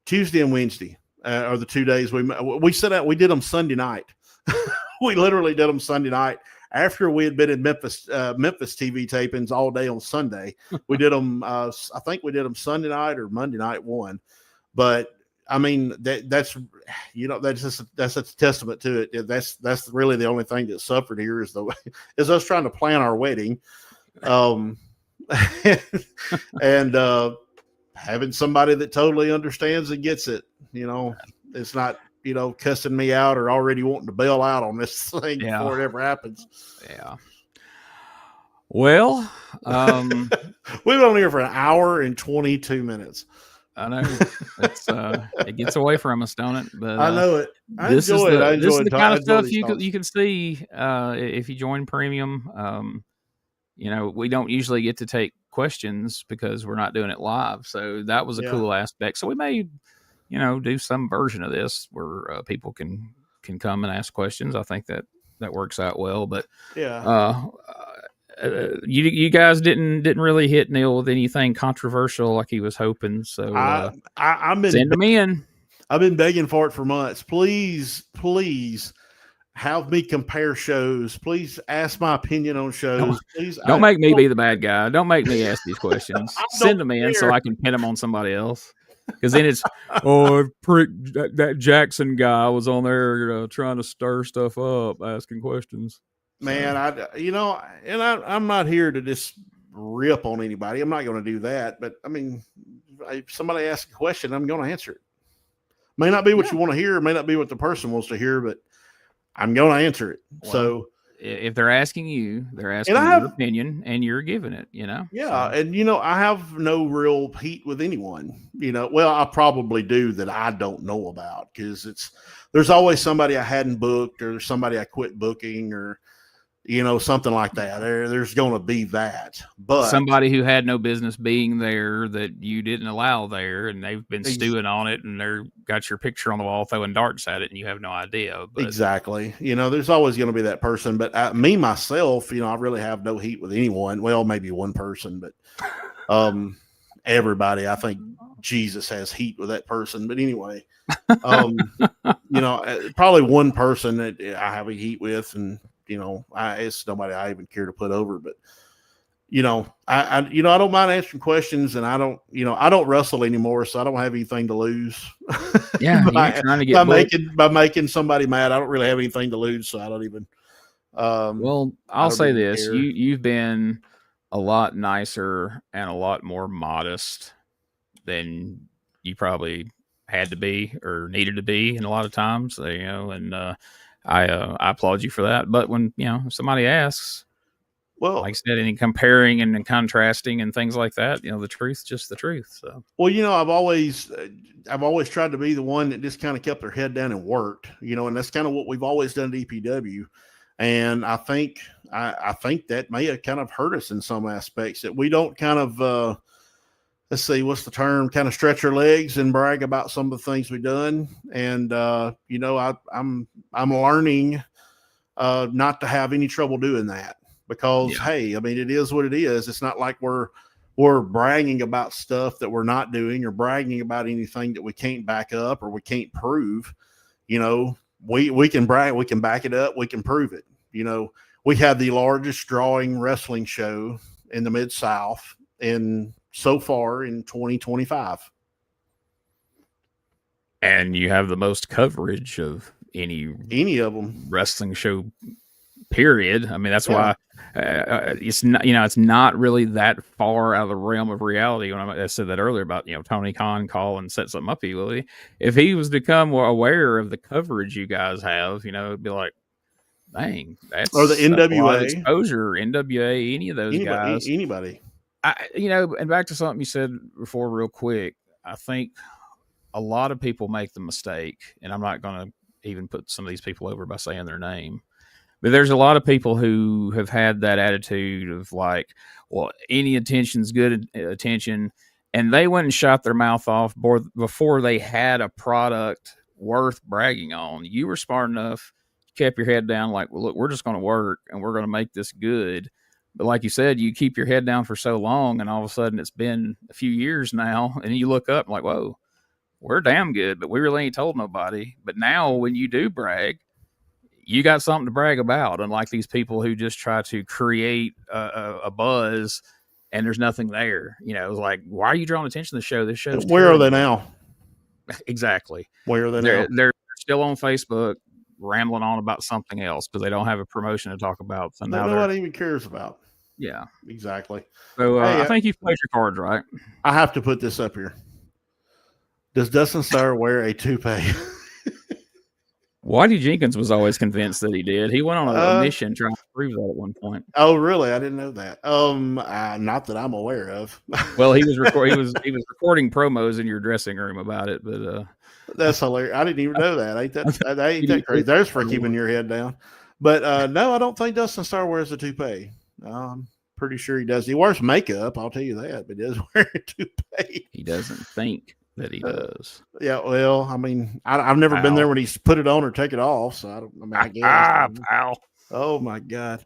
S5: Tuesday and Wednesday are the 2 days we set out. We did them Sunday night. We literally did them Sunday night after we had been in Memphis TV tapings all day on Sunday. We did them. I think we did them Sunday night or Monday night one. But I mean, that's a testament to it. That's really the only thing that suffered here is us trying to plan our wedding, and having somebody that totally understands and gets it. It's not cussing me out or already wanting to bail out on this thing before it ever happens.
S4: Yeah. Well,
S5: We've been on here for an hour and 22 minutes.
S4: I know it gets away from us, don't it? But
S5: I know it.
S4: This is the kind of stuff you
S5: talks.
S4: can see if you join Premium. We don't usually get to take questions because we're not doing it live. So that was a cool aspect. So we may, do some version of this where people can come and ask questions. I think that works out well. But you guys didn't really hit Neil with anything controversial like he was hoping. So
S5: I've been
S4: send them in.
S5: I've been begging for it for months. Please have me compare shows. Please ask my opinion on shows. Please
S4: don't make me be the bad guy. Don't make me ask these questions. Send them in so I can pin them on somebody else. Because then it's that Jackson guy was on there trying to stir stuff up, asking questions.
S5: Man, I'm not here to just rip on anybody. I'm not going to do that. But I mean, if somebody asks a question, I'm going to answer it. May not be what you want to hear, may not be what the person wants to hear, but I'm going to answer it. Well, so
S4: if they're asking you, they're asking your opinion, and you're giving it. Yeah,
S5: so. And I have no real heat with anyone. Well, I probably do that I don't know about because there's always somebody I hadn't booked or somebody I quit booking or. Something like that. There's going to be that, but
S4: somebody who had no business being there that you didn't allow there, and they've been stewing on it, and they're got your picture on the wall throwing darts at it, and you have no idea. But.
S5: Exactly. There's always going to be that person, but me myself, I really have no heat with anyone. Well, maybe one person, but everybody. I think Jesus has heat with that person, but anyway, probably one person that I have a heat with, and. It's nobody I even care to put over, but I don't mind answering questions, and I don't wrestle anymore, so I don't have anything to lose.
S4: Yeah, trying to get
S5: by making somebody mad, I don't really have anything to lose, so I don't even.
S4: Well, I'll say this: you've been a lot nicer and a lot more modest than you probably had to be or needed to be, in a lot of times, and. I applaud you for that. But when, if somebody asks, well, like I said, any comparing and contrasting and things like that, the truth's just the truth. So,
S5: well, I've always tried to be the one that just kind of kept their head down and worked, and that's kind of what we've always done at EPW. And I think that may have kind of hurt us in some aspects that we don't kind of, let's see, what's the term? Kind of stretch our legs and brag about some of the things we've done. And, I'm learning not to have any trouble doing that because, hey, I mean, it is what it is. It's not like we're bragging about stuff that we're not doing or bragging about anything that we can't back up or we can't prove. We can brag, we can back it up, we can prove it. We have the largest drawing wrestling show in the Mid-South so far in 2025.
S4: And you have the most coverage of any
S5: of them
S4: wrestling show, period. I mean, that's why it's not, it's not really that far out of the realm of reality. When I said that earlier about, Tony Khan call and set something up, if he was to become aware of the coverage you guys have, it'd be like, dang, that's
S5: or the NWA
S4: exposure, NWA, any of those guys,
S5: anybody.
S4: And back to something you said before real quick, I think a lot of people make the mistake, and I'm not going to even put some of these people over by saying their name, but there's a lot of people who have had that attitude of like, well, any attention's good attention, and they went and shot their mouth off before they had a product worth bragging on. You were smart enough, kept your head down, like, well, look, we're just going to work, and we're going to make this good. But like you said, you keep your head down for so long, and all of a sudden it's been a few years now, and you look up and like, whoa, we're damn good, but we really ain't told nobody. But now when you do brag, you got something to brag about, unlike these people who just try to create a buzz and there's nothing there. It's like, why are you drawing attention to the show? This show's
S5: where terrible. Are they now?
S4: Exactly.
S5: Where are they now?
S4: They're still on Facebook rambling on about something else because they don't have a promotion to talk about. So now
S5: nobody even cares about.
S4: Yeah,
S5: exactly.
S4: So I think you've played your cards right.
S5: I have to put this up here. Does Dustin Starr wear a toupee?
S4: Whitey Jenkins was always convinced that he did. He went on a mission trying to prove that at one point.
S5: Oh, really? I didn't know that. Not that I'm aware of.
S4: Well, he was recording promos in your dressing room about it, but
S5: that's hilarious. I didn't even know that. Ain't that crazy? There's for keeping your head down. But no, I don't think Dustin Starr wears a toupee. I'm pretty sure he does. He wears makeup, I'll tell you that, but he does wear a toupee.
S4: He doesn't think that he does.
S5: Yeah, well, I mean, I've never been there when he's put it on or take it off, so I guess.
S4: Pal.
S5: Oh my God.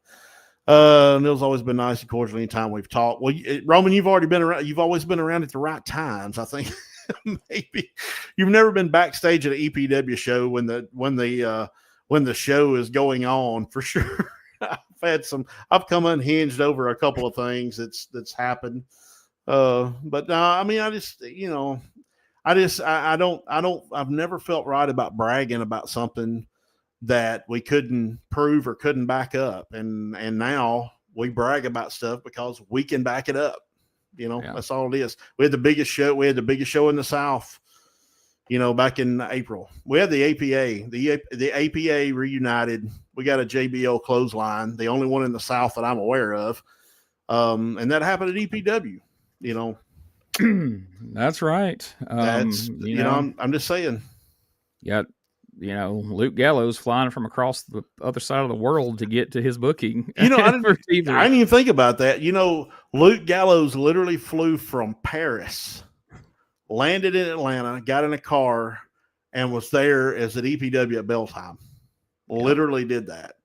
S5: Neil's always been nice and cordial anytime we've talked. Well, Roman, you've always been around at the right times. I think maybe you've never been backstage at an EPW show when the show is going on, for sure. I've come unhinged over a couple of things that's happened. But no, I mean, I've never felt right about bragging about something that we couldn't prove or couldn't back up. And now we brag about stuff because we can back it up. That's all it is. We had the biggest show in the South, back in April. We had the APA, the APA reunited. We got a JBL clothesline, the only one in the South that I'm aware of. And that happened at EPW,
S4: That's right.
S5: I'm just saying.
S4: Yeah. Luke Gallows flying from across the other side of the world to get to his booking.
S5: I didn't even think about that. Luke Gallows literally flew from Paris, landed in Atlanta, got in a car, and was there as at EPW at bell time. Literally did that.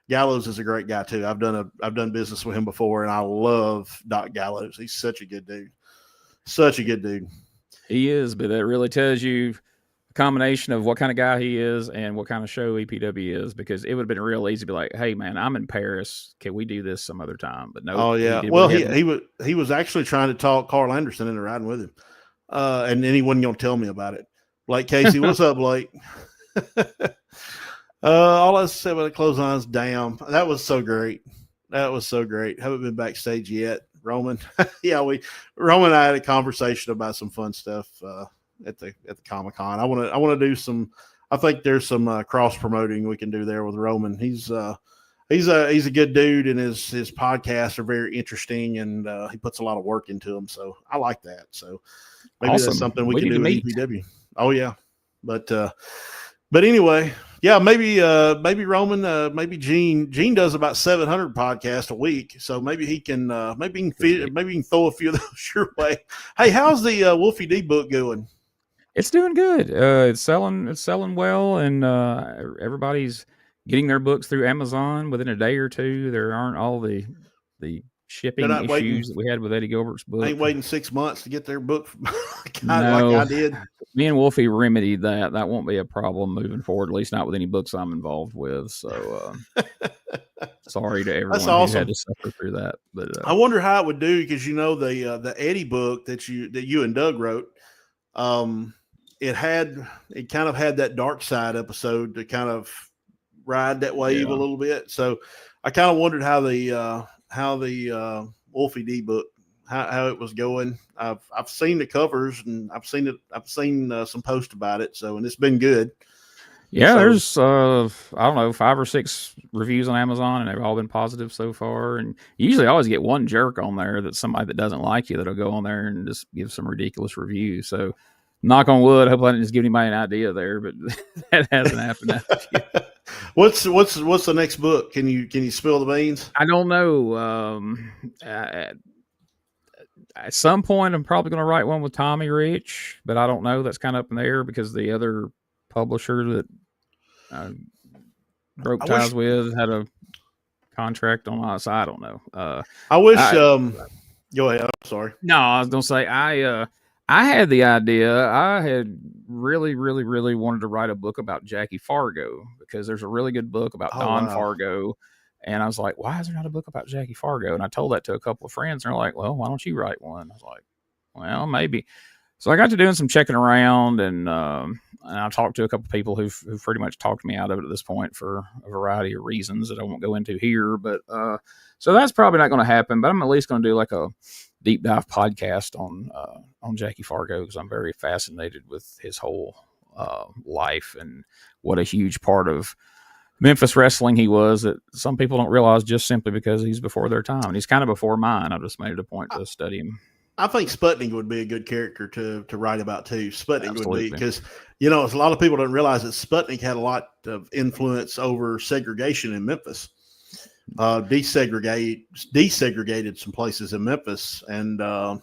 S5: Gallows is a great guy too. I've done business with him before, and I love Doc Gallows. He's such a good dude. Such a good dude.
S4: He is, but that really tells you a combination of what kind of guy he is and what kind of show EPW is, because it would have been real easy to be like, hey man, I'm in Paris. Can we do this some other time? But no.
S5: Oh yeah. He was actually trying to talk Carl Anderson into riding with him. And then he wasn't going to tell me about it. Blake Casey, what's up, Blake? All I said about the clotheslines, damn. That was so great. Haven't been backstage yet. Roman. Yeah, Roman and I had a conversation about some fun stuff at the Comic-Con. I want to do some. I think there's some cross promoting we can do there with Roman. He's a good dude, and his podcasts are very interesting, and he puts a lot of work into them. So I like that. So maybe
S4: awesome.
S5: That's something we can do with EPW. Oh yeah, but anyway, yeah, maybe Roman, maybe Gene does about 700 podcasts a week, so maybe he can throw a few of those your way. Hey, how's the Wolfie D book going?
S4: It's doing good. It's selling well, and everybody's getting their books through Amazon within a day or two. There aren't all the shipping issues that we had with Eddie Gilbert's book.
S5: Ain't waiting 6 months to get their book like
S4: I
S5: did.
S4: Me and Wolfie remedied that. That won't be a problem moving forward, at least not with any books I'm involved with. So sorry to everyone who had to suffer through that. But
S5: I wonder how it would do, because the Eddie book that you and Doug wrote, it kind of had that dark side episode to kind of ride that wave a little bit. So I kind of wondered how the Wolfie D book, how it was going. I've seen the covers, and I've seen some posts about it. So, and it's been good.
S4: Yeah, there's I don't know, 5 or 6 reviews on Amazon, and they've all been positive so far. And you usually always get one jerk on there, that's somebody that doesn't like you, that'll go on there and just give some ridiculous review. So, knock on wood, I hope I didn't just give anybody an idea there, but that hasn't happened yet.
S5: What's the next book? Can you spill the beans?
S4: I don't know. At some point, I'm probably going to write one with Tommy Rich, but I don't know. That's kind of up in the air, because the other publisher that broke ties with had a contract on us. I don't know.
S5: I wish. Go ahead. I'm sorry.
S4: No, I was going to say I had the idea. I had really, really, really wanted to write a book about Jackie Fargo, because there's a really good book about Don Fargo. And I was like, why is there not a book about Jackie Fargo? And I told that to a couple of friends, and they're like, well, why don't you write one? I was like, well, maybe. So I got to doing some checking around, and I talked to a couple of people who've pretty much talked me out of it at this point for a variety of reasons that I won't go into here. But so that's probably not going to happen, but I'm at least going to do like a deep dive podcast on Jackie Fargo, because I'm very fascinated with his whole life, and what a huge part of Memphis wrestling he was that some people don't realize just simply because he's before their time. And he's kind of before mine. I just made it a point to study him.
S5: I think Sputnik would be a good character to write about too. Sputnik
S4: Absolutely.
S5: would be, because, you know, a lot of people don't realize that Sputnik had a lot of influence over segregation in Memphis. Desegregated some places in Memphis, and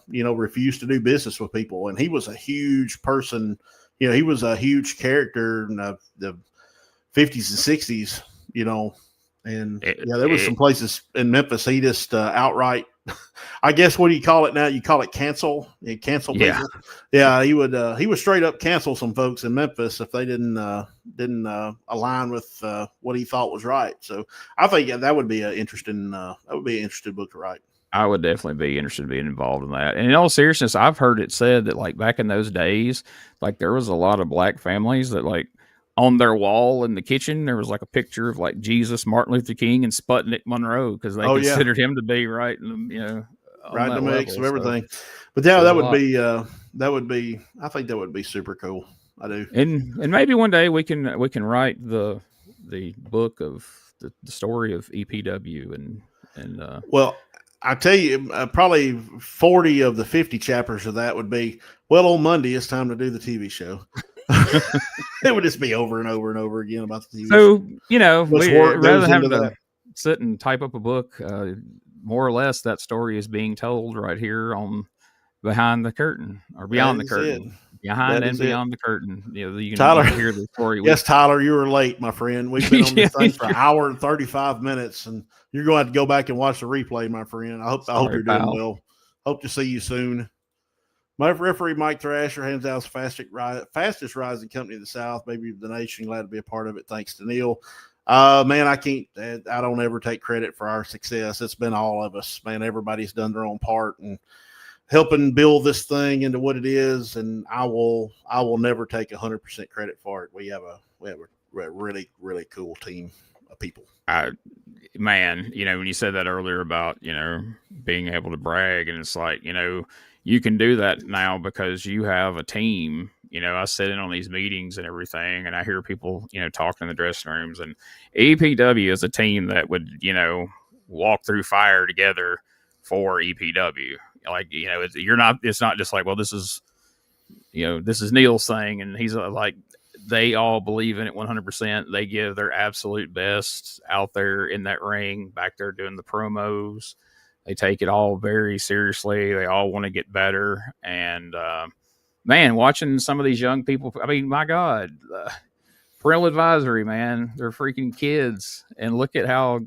S5: you know, refused to do business with people. And he was a huge person. You know, he was a huge character in the 50s and 60s. You know, and there was some places in Memphis he just outright. I guess, what do you call it now? You call it cancel. He'd cancel people. Yeah, he would straight up cancel some folks in Memphis if they didn't align with what he thought was right. So I think that would be an interesting book to write.
S4: I would definitely be interested in being involved in that. And in all seriousness, I've heard it said that, like, back in those days, like, there was a lot of black families that, like, on their wall in the kitchen, there was like a picture of like Jesus, Martin Luther King, and Sputnik Monroe, because they considered him to be right, you know,
S5: right in the mix of everything.
S4: So,
S5: but yeah, that would be I think that would be super cool. I do.
S4: And maybe one day we can write the book of the story of EPW and
S5: well, I tell you, probably 40 of the 50 chapters of that would be, well, on Monday it's time to do the TV show. It would just be over and over and over again about the TV show.
S4: So, you know, rather than having to sit and type up a book, more or less that story is being told right here on Behind the Curtain, or Beyond the Curtain. Behind and Beyond the Curtain. You know, you can hear the story.
S5: Yes, Tyler, you were late, my friend. We've been on this thing for an hour and 35 minutes, and you're going to have to go back and watch the replay, my friend. I hope you're doing well. Hope to see you soon. My referee, Mike Thrasher, hands out the fastest rising company in the South, maybe the nation. Glad to be a part of it. Thanks to Neil. Man, I don't ever take credit for our success. It's been all of us, man. Everybody's done their own part and helping build this thing into what it is. And I will never take 100% credit for it. We have a really, really cool team of people.
S4: Man, you know, when you said that earlier about, you know, being able to brag, and it's like, you know, you can do that now because you have a team. You know, I sit in on these meetings and everything, and I hear people, you know, talking in the dressing rooms, and EPW is a team that would, you know, walk through fire together for EPW. Like, you know, it's not just like, well, this is Neil's thing, and he's like, they all believe in it 100%. They give their absolute best out there in that ring, back there doing the promos. They take it all very seriously. They all want to get better. And, man, watching some of these young people, I mean, my God, parental advisory, man, they're freaking kids. And look at how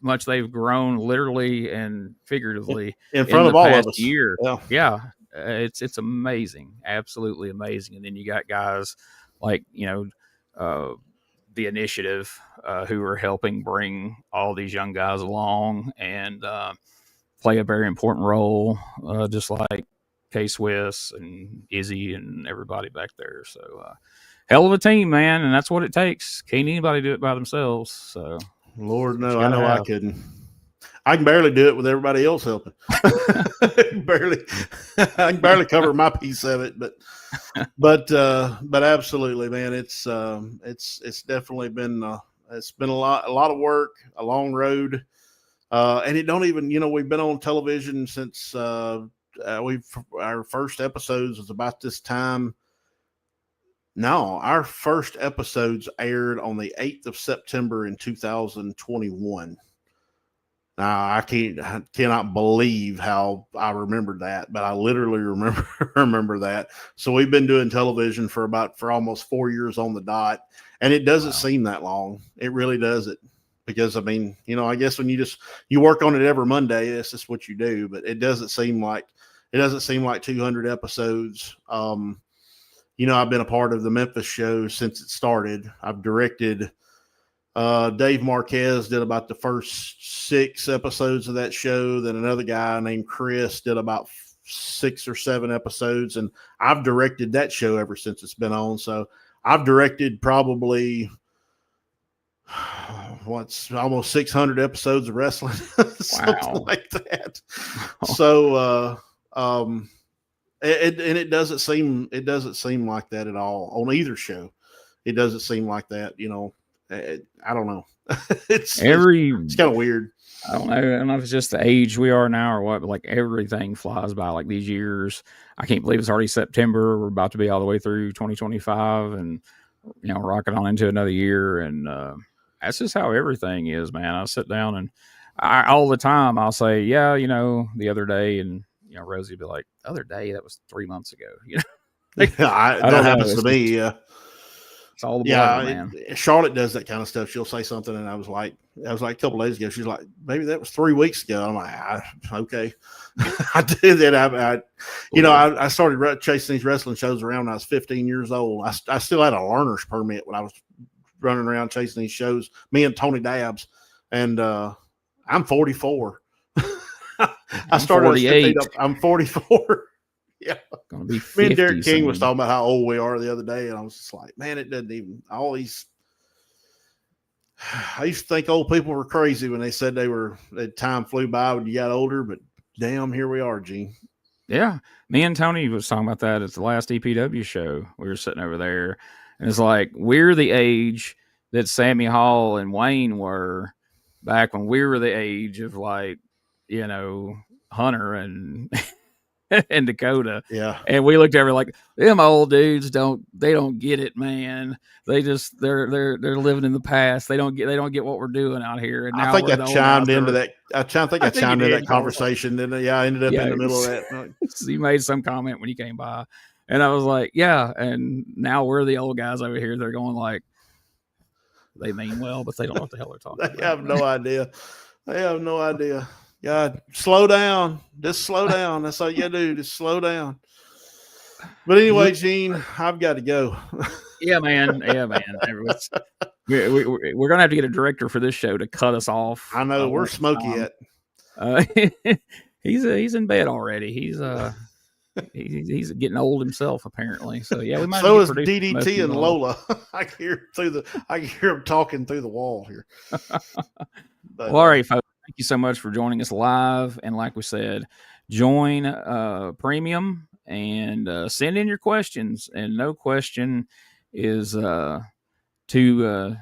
S4: much they've grown literally and figuratively
S5: in front of all of us.
S4: Year. Yeah. It's amazing. Absolutely amazing. And then you got guys like, you know, the initiative, who are helping bring all these young guys along and play a very important role, just like K-Swiss and Izzy and everybody back there. So hell of a team, man, and that's what it takes. Can't anybody do it by themselves. So
S5: Lord, no, I know I couldn't. I can barely do it with everybody else helping. I can barely cover my piece of it, but absolutely, man, it's definitely been it's been a lot of work, a long road, and it don't even, you know, we've been on television since our first episodes was about this time. No, our first episodes aired on the 8th of September in 2021. Now, I cannot believe how I remembered that, but I literally remember that. So we've been doing television for almost 4 years on the dot, and it doesn't seem that long. It really doesn't, because I mean, you know, I guess when you work on it every Monday, that's just what you do. But it doesn't seem like 200 episodes. You know, I've been a part of the Memphis show since it started. I've directed. Dave Marquez did about the first 6 episodes of that show. Then another guy named Chris did about 6 or 7 episodes. And I've directed that show ever since it's been on. So I've directed probably almost 600 episodes of wrestling, something like that. So, And it doesn't seem like that at all on either show. It doesn't seem like that, you know. I don't know. it's kind of weird.
S4: I don't know if it's just the age we are now or what, but like everything flies by. Like these years, I can't believe it's already September. We're about to be all the way through 2025, and you know, rocket on into another year. And that's just how everything is, man. I sit down and all the time I'll say, yeah, you know, the other day, and you know, Rosie would be like, the other day, that was 3 months ago. You know,
S5: like, that happens to me. Yeah.
S4: It's all the blur, man.
S5: Charlotte does that kind of stuff. She'll say something, and I was like a couple of days ago. She's like, maybe that was 3 weeks ago. I'm like, okay. I did that. I started chasing these wrestling shows around when I was 15 years old. I still had a learner's permit when I was running around chasing these shows. Me and Tony Dabbs, and I'm 44. I started
S4: 48.
S5: I'm 44. Yeah,
S4: gonna be 50.
S5: Me and Derek King was talking about how old we are the other day, and I was just like, man, it doesn't even all these. I used to think old people were crazy when they said that time flew by when you got older, but damn, here we are, Gene.
S4: Yeah, me and Tony was talking about that at the last EPW show. We were sitting over there, and it's like we're the age that Sammy Hall and Wayne were back when we were the age of, like, you know, Hunter and. And Dakota,
S5: yeah,
S4: and we looked at her like, them old dudes don't get it, man. They're living in the past. They don't get what we're doing out here. And now
S5: I think I chimed into that. I chimed into that conversation. And I ended up in the middle of that.
S4: So you made some comment when you came by, and I was like, yeah. And now we're the old guys over here. They're going like, they mean well, but they don't know what the hell they're talking about.
S5: They have no idea. They have no idea. God, slow down. Just slow down. That's all you do. Just slow down. But anyway, Gene, I've got to go.
S4: Yeah, man. We're gonna have to get a director for this show to cut us off.
S5: I know. Where's Smokey at?
S4: He's in bed already. He's getting old himself, apparently. So yeah, we might.
S5: So is DDT and Lola. I can hear him talking through the wall here. But,
S4: well, all right, folks. Thank you so much for joining us live. And like we said, join Premium and send in your questions. And no question is too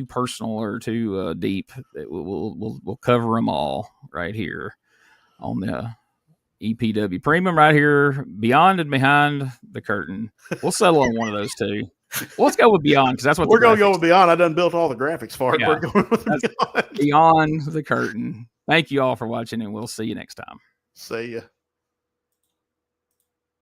S4: personal or too deep. We'll cover them all right here on the EPW Premium, right here, Beyond and Behind the Curtain. We'll settle on one of those two. Well, let's go with Beyond, because that's what
S5: we're going to go with Beyond. I done built all the graphics for it.
S4: Yeah,
S5: we're going with
S4: Beyond the Curtain. Thank you all for watching, and we'll see you next time.
S5: See ya.